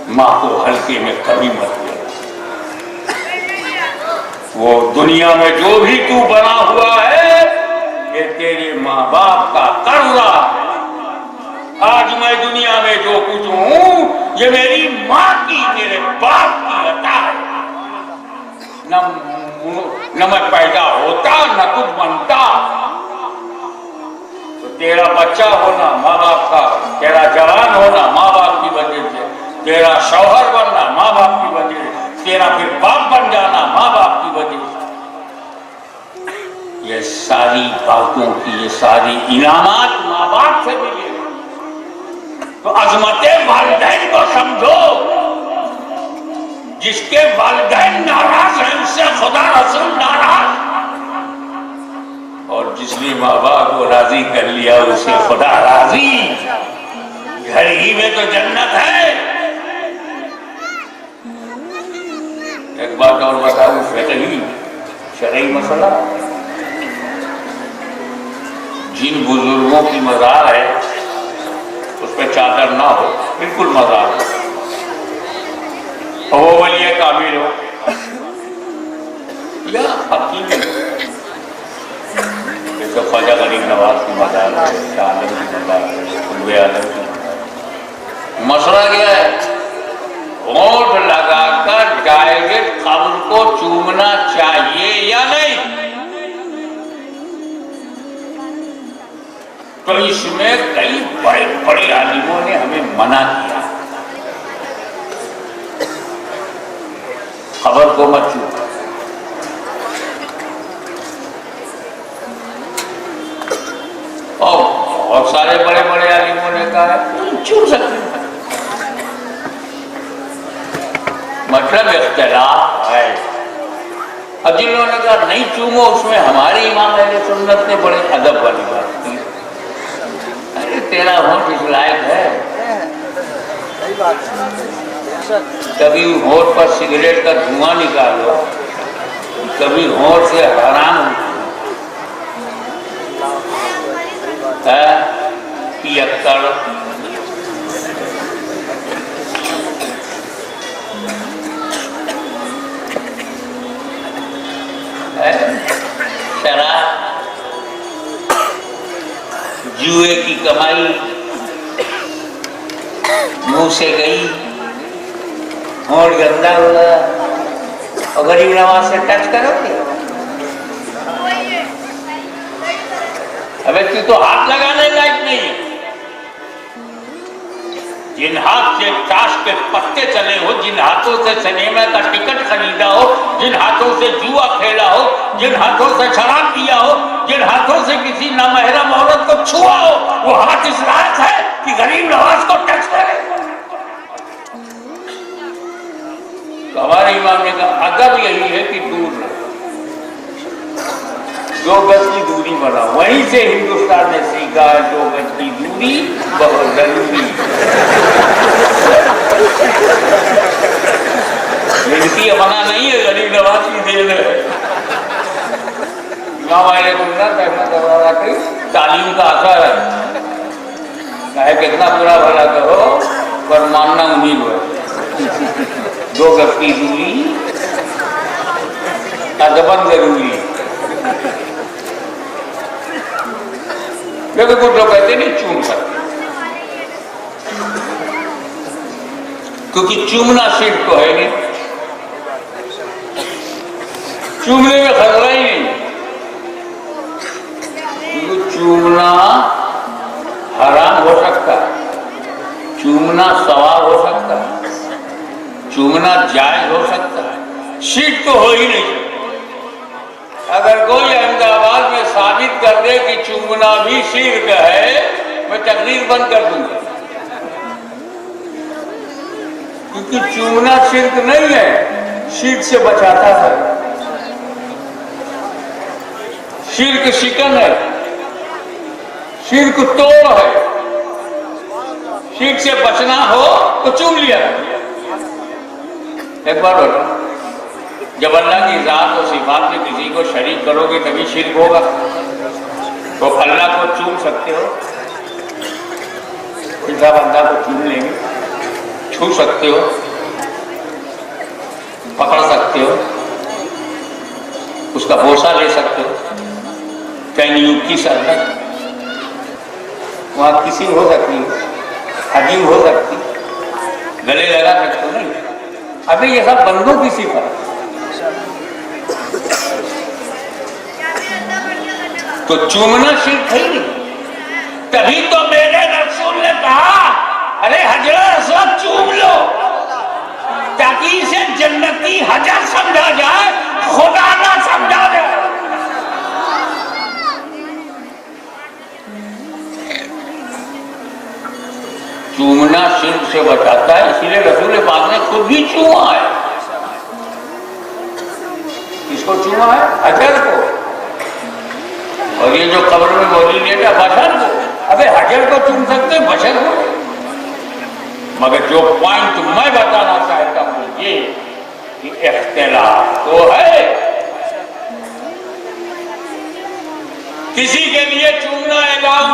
[SPEAKER 1] मां को हल्के में कभी मत ले। वो दुनिया में जो भी तू बना हुआ है ये तेरे माँ बाप का कर्जा है। आज मैं दुनिया में जो कुछ हूं ये मेरी माँ की, मेरे बाप की अता है। न मैं पैदा होता न कुछ बनता। तो तेरा बच्चा होना माँ बाप का, तेरा जवान होना माँ बाप की वजह से, तेरा शौहर बनना माँ बाप की वजह से, तेरा फिर बाप बन जाना माँ बाप की वजह से। ये सारी बातों की, ये सारी इनामात माँ बाप से मिले। तो अजमते वालिदैन को समझो। जिसके वालिदैन नाराज है उससे खुदा रसूल नाराज, और जिसने माँ बाप को राजी कर लिया उससे खुदा राजी। घर ही में तो जन्नत है। एक बात और बताऊं, शरई मसला, जिन बुजुर्गों की मजार है उस पर चादर ना हो, बिल्कुल मजार हो, और वो वली कामिल हो या हकीम हो, जैसे ख्वाजा गरीब नवाज की मजार है, आलम की मजार है, खुलवे आलम की। मसला क्या है? होंठ लगाकर डायरेक्ट कब्र को चूमना चाहिए या नहीं? तो इसमें कई बड़े बड़े आलिमों ने हमें मना किया, खबर को मत चूमो। और बहुत सारे बड़े बड़े आलिमों ने कहा है चूम सकते हैं। मतलब इख्तिलाफ है। अब जिन लोगों ने कहा नहीं चूमो, उसमें हमारे इमाम अहले सुन्नत ने बड़े अदब वाली बात की। अरे तेरा होंठ इस लायक है, कभी होंठ पर सिगरेट का धुआं निकालो, कभी होंठ से हराम पियक्कड़, शराब, जुए की कमाई मुंह से गई, होंठ गंदा हुआ और गरीब नवाज से टच करोगे? अबे तू तो हाथ लगाने लायक नहीं है। जिन हाथ से ताश के पत्ते चले हो, जिन हाथों से सिनेमा का टिकट खरीदा हो, जिन हाथों से जुआ खेला हो, जिन हाथों से शराब पिया हो, जिन हाथों से किसी नामहरम औरत को छुआ हो, वो हाथ इस लायक है कि गरीब नवाज को टच करे? तो हमारे इमाम ने कहा अदब यही है कि दूर रहो, 2 गज की दूरी बनाओ। वहीं से हिंदुस्तान ने सीखा है 2 गज की दूरी बहुत जरूरी। इनकी अपना नहीं है, गरीब नवाज की देन है। इमाम की तालीम का असर है, चाहे कितना बुरा भला कहो पर मानना उन्हीं को है। 2 गज की दूरी अदबन जरूरी है। लेकिन कुछ लोग कहते नहीं चूम सकते, क्योंकि चूमना सिर्फ तो है नहीं, चूमने में खतरा ही नहीं, क्योंकि चूमना हराम हो सकता है, चूमना सवाब हो सकता है, चूमना जायज हो सकता है, शिर्क तो हो ही नहीं सकता। अगर कोई अहमदाबाद में साबित कर दे कि चूमना भी शिर्क है, मैं तकरीर बंद कर दूंगा, क्योंकि चूमना शिर्क नहीं है, शिर्क से बचाता है। शिर्क शिकन है, शिर्क तोड़ है, शिर्क से बचना हो तो चूम लिया। एक बार बोलो, जब अल्लाह की जात और सिफात में किसी को शरीक करोगे तभी शिर्क होगा। तो अल्लाह को चूम सकते हो, किसी बंदा को चूम लेंगे, छू सकते हो, पकड़ सकते हो, उसका बोसा ले सकते हो, कैन यू किस अल्लाह, वहां किसी हो सकती है, अजीब हो सकती, गले लगा सकते हो नहीं। अभी ये सब बंदों की सिफत, तो चूमना शिर्क है नहीं। तभी तो मेरे रसूल ने कहा अरे हजरत सब चूम लो, ताकि इसे जन्नती हजर समझा जाए, खुदा ना समझा जाए। चूमना शिर्क से बचाता है, इसीलिए रसूल पाक ने खुद भी चूमा है। किसको चूमा है? हजर को। और ये जो कब्र में बोली लेटा बशर को, अबे हजर को चूम सकते बशर को। मगर जो पॉइंट मैं बताना चाहता हूं ये कि इख्तिलाफ तो है, किसी के लिए चूमना अलाउ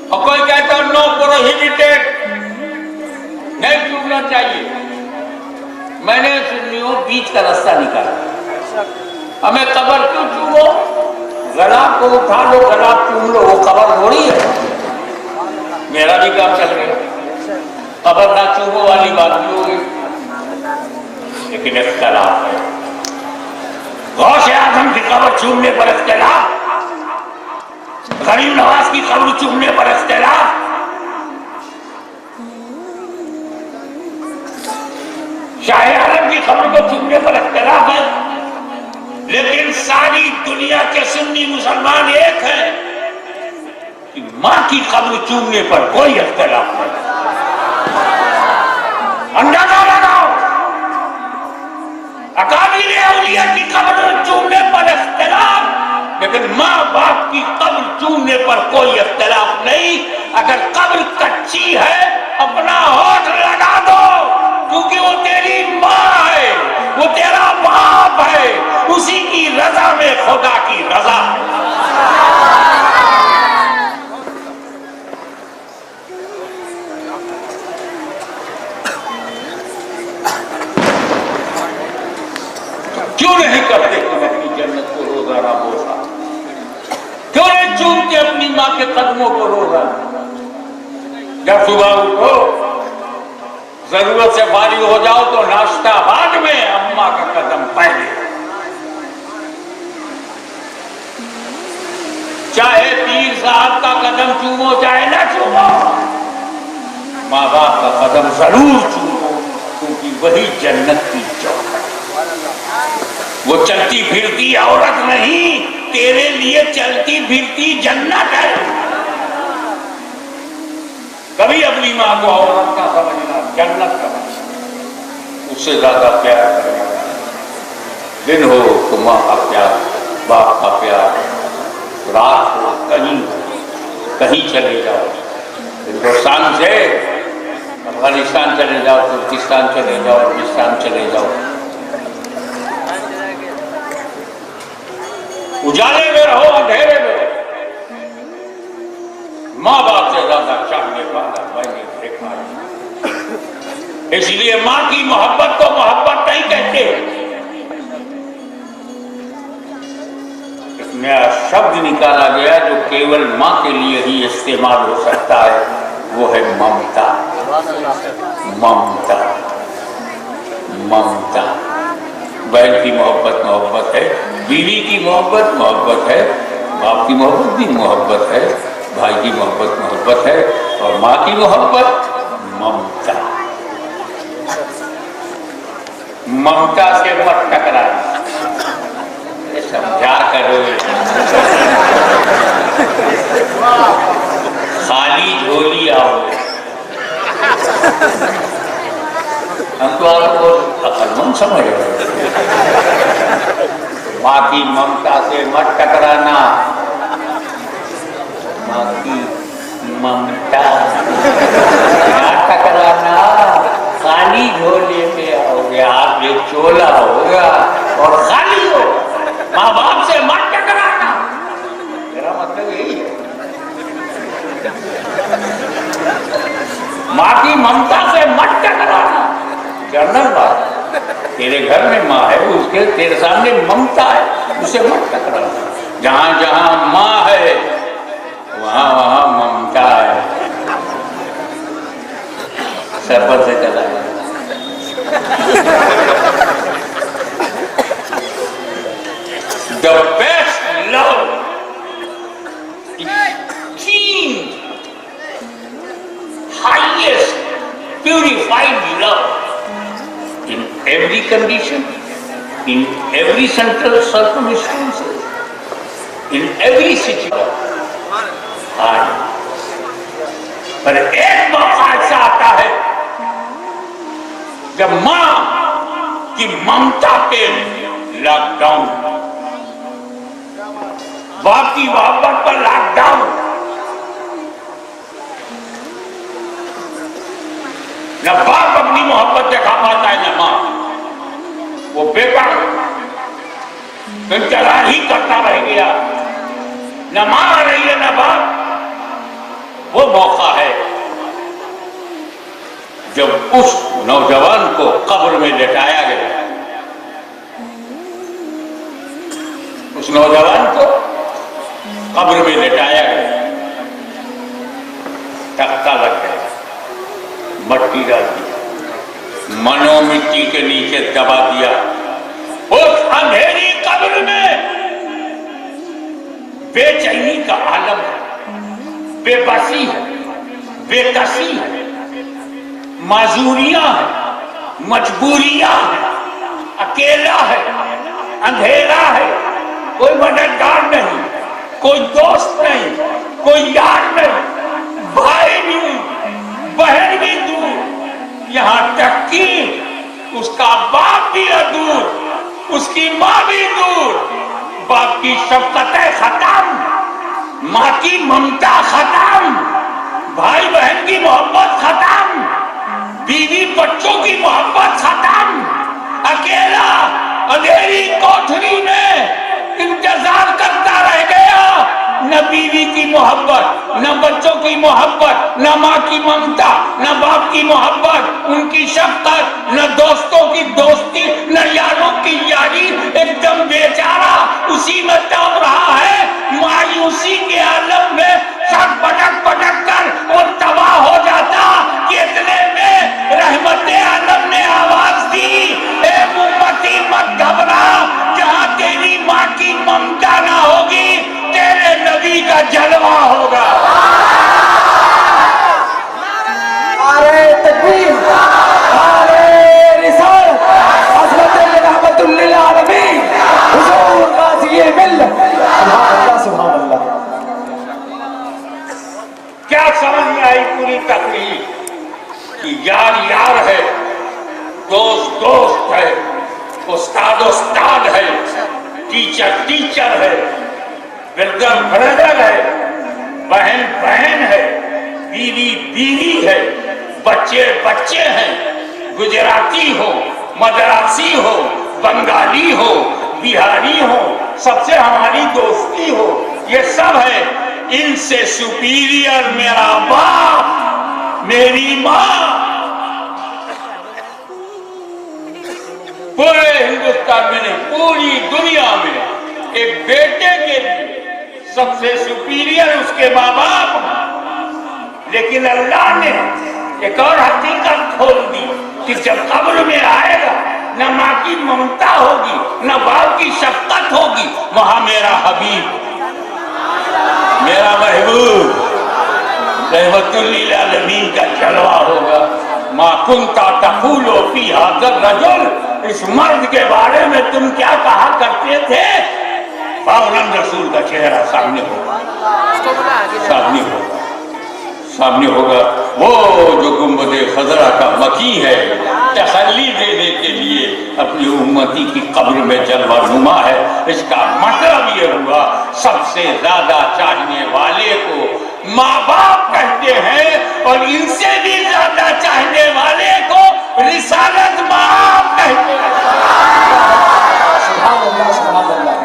[SPEAKER 1] और कोई कहता नो प्रोहिबिटेड, नहीं चूमना चाहिए। मैंने सुन्नियों बीच का रास्ता निकाला, हमें कब्र क्यों चूमो, गला को उठा लो, गला चूम लो, वो कब्र थोड़ी है। मेरा भी काम चल गया, कब्र ना चूमो वाली बात भी होगी। लेकिन इख्तिलाफ है, गौसे आजम की कब्र चूमने पर इख्तिलाफ, गरीब नवाज की कब्र चूमने पर इख्तिलाफ, शाह आलम की कब्र को चूमने पर इख्तिलाफ है। लेकिन सारी दुनिया के सुन्नी मुसलमान एक हैं कि मां की कब्र चूमने पर कोई इख्तिलाफ नहीं। अंदाजा लगाओ, अकाबिर औलिया की कब्र चूमने पर इख्तिलाफ, लेकिन माँ बाप की कब्र चूमने पर कोई इख्तिलाफ नहीं। अगर कब्र कच्ची है अपना होठ लगा दो, क्योंकि वो तेरी माँ है, वो तेरा बाप है, उसी की रजा में खुदा की रजा। माँ के कदमों को रोजा। जब सुबह उठो, जरूरत से फारिग हो जाओ तो नाश्ता बाद में, अम्मा का कदम पहले। चाहे पीर साहब का कदम चूमो चाहे ना चूमो, माँ बाप का कदम जरूर चूमो, क्योंकि वही जन्नत की चौखट। वो चलती फिरती औरत नहीं, तेरे लिए चलती फिरती जन्नत है। कभी अपनी माँ को औरत का समझना, जन्नत का उससे ज्यादा प्यार करना। दिन हो तो माँ का प्यार, बाप का प्यार, रात हो कहीं कहीं चले जाओ, हिंदुस्तान से अफगानिस्तान चले जाओ, तुर्किस्तान चले जाओ, पाकिस्तान चले जाओ, उजाले में रहो अंधेरे में रहो, माँ बाप से ज्यादा चाहने वाला मैंने देखा है। इसलिए माँ की मोहब्बत को मोहब्बत नहीं कहते। नया शब्द निकाला गया जो केवल माँ के लिए ही इस्तेमाल हो सकता है, वो है ममता। ममता, ममता। बहन की मोहब्बत मोहब्बत है, बीवी की मोहब्बत मोहब्बत है, बाप की मोहब्बत भी मोहब्बत है, भाई की मोहब्बत मोहब्बत है, और माँ की मोहब्बत ममता। ममता से मत टकराना, समझा करो। खाली झोली आओ, हम तो आपको अकलमंद समझ रहे। माँ की ममता से मत टकराना, माँ की ममता मत टकराना। खाली झोले में आओगे, आप एक चोला होगा और खाली होगा। माँ बाप से मत टकराना, मेरा मतलब यही है। माँ की ममता से मत टकराना, जनरल बात। तेरे घर में माँ है, उसके तेरे सामने ममता है, उसे मत टकराना। जहां जहां माँ है वहां वहां ममता है। सफर से चला गया। The best love is keen, highest, purified love in every condition, in every central circumstances, in every situation. हाँ, पर एक मौका ऐसा आता है जब माँ की ममता पे लॉकडाउन, बाप की मोहब्बत पर लॉकडाउन। न बाप अपनी मोहब्बत दिखा पाता है, न माँ। वो बेटा इंतजार ही करता रह गया, न माँ आ रही है न बाप। वो मौका है जब उस नौजवान को कब्र में लेटाया गया। उस नौजवान को कब्र में लेटाया गया, तख्ता लग गया, मट्टी डाल दी, मनो मिट्टी के नीचे दबा दिया। उस अंधेरी कब्र में बेचैनी का आलम है, बेबसी है, बेकसी है, माजूरियां है, मजबूरियां है, अकेला है, अंधेरा है, कोई मददगार नहीं, कोई दोस्त नहीं, कोई यार नहीं, भाई भी, बहन भी दूर, यहाँ तक कि उसका बाप भी दूर, उसकी माँ भी दूर। बाप की शफकतें खत्म, माँ की ममता खत्म, भाई बहन की मोहब्बत खत्म, बीवी बच्चों की मोहब्बत खत्म। अकेला अंधेरी कोठरी में इंतजार करता रह गया, न बीवी की मोहब्बत, न बच्चों की मोहब्बत, न माँ की ममता, न बाप की मोहब्बत, उनकी शफकत, न दोस्तों की दोस्ती, न यारों की यारी। एकदम बेचारा उसी में दब रहा है, मायूसी के आलम में नबी का जलवा होगा।
[SPEAKER 2] नारे तकबीर, नारे रिसालत, हज़रत रहमतुल लिल आलमीन, हुज़ूर गाज़ी मिल्लत। सुभान अल्लाह, सुभान अल्लाह।
[SPEAKER 1] क्या समझ में आई पूरी तकरीर कि यार यार है, दोस्त दोस्त है, उस्ताद उस्ताद है, टीचर टीचर है, ब्रदर ब्रदर है, बहन बहन है, बीवी बीवी है, बच्चे बच्चे हैं, गुजराती हो, मद्रासी हो, बंगाली हो, बिहारी हो, सबसे हमारी दोस्ती हो, ये सब है। इनसे सुपीरियर मेरा बाप, मेरी माँ। पूरे हिंदुस्तान में नहीं, पूरी दुनिया में एक बेटे के लिए सबसे सुपीरियर उसके माँ बाप। लेकिन अल्लाह ने एक और हकीकत खोल दी कि जब कब्र में आएगा न माँ की ममता होगी, न बाप की शफकत होगी, वहां मेरा हबीब, मेरा महबूब रहमतुल लिल आलमीन का जलवा होगा। मा कुंता तक़ूलु फी हाज़ल रजुल, इस मर्द के बारे में तुम क्या कहा करते थे? फौरन रसूल का चेहरा सामने होगा, सामने होगा, सामने होगा। वो जो गुंबदे खजरा का मकी है, तसल्ली देने के लिए अपनी उम्मती की कब्र में जलवा नुमा है। इसका मतलब ये हुआ सबसे ज्यादा चाहने वाले को माँ बाप कहते हैं, और इनसे भी ज्यादा चाहने वाले को रिसालत बाप कहते हैं।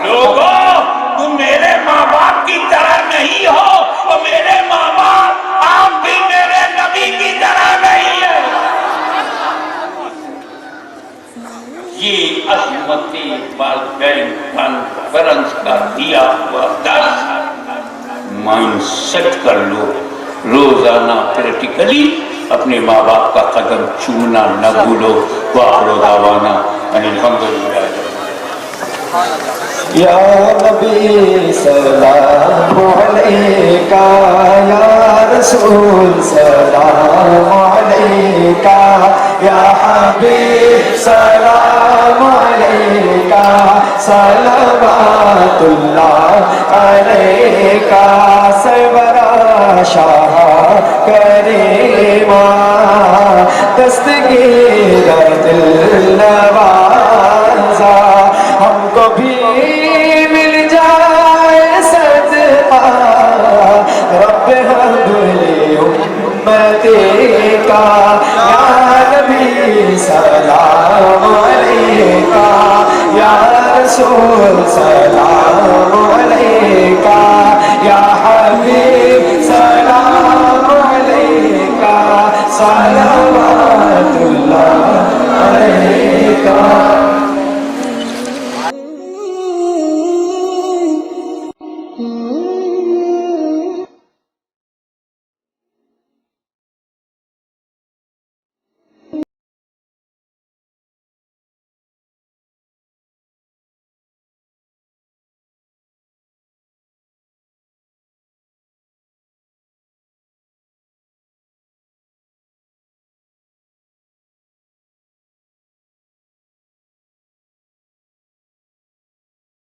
[SPEAKER 1] लोगों, तुम मेरे माँ बाप की तरह नहीं हो, और मेरे माँ बाप आप भी मेरे नबी की तरह नहीं है। ये अज़मते वालिदैन कॉन्फ्रेंस का दिया हुआ दर्स माइंडसेट कर लो। रोजाना प्रैक्टिकली अपने माँ बाप का कदम चूमना न भूलो। वाखिर दावाना अल्हम्दुलिल्लाह।
[SPEAKER 2] या नबी सलाम अलैका, या रसूल सलाम अलैका, या हबीब सलाम अलैका, सलवातुल्लाह अलैका, सरवरा शाह करीमा, दस्तगीर दिल नवाज़ा, हमको भी मिल जाए सदका रब्बे हब्ली उम्मती का, या नबी सलाम अलैका, या रसूल सलाम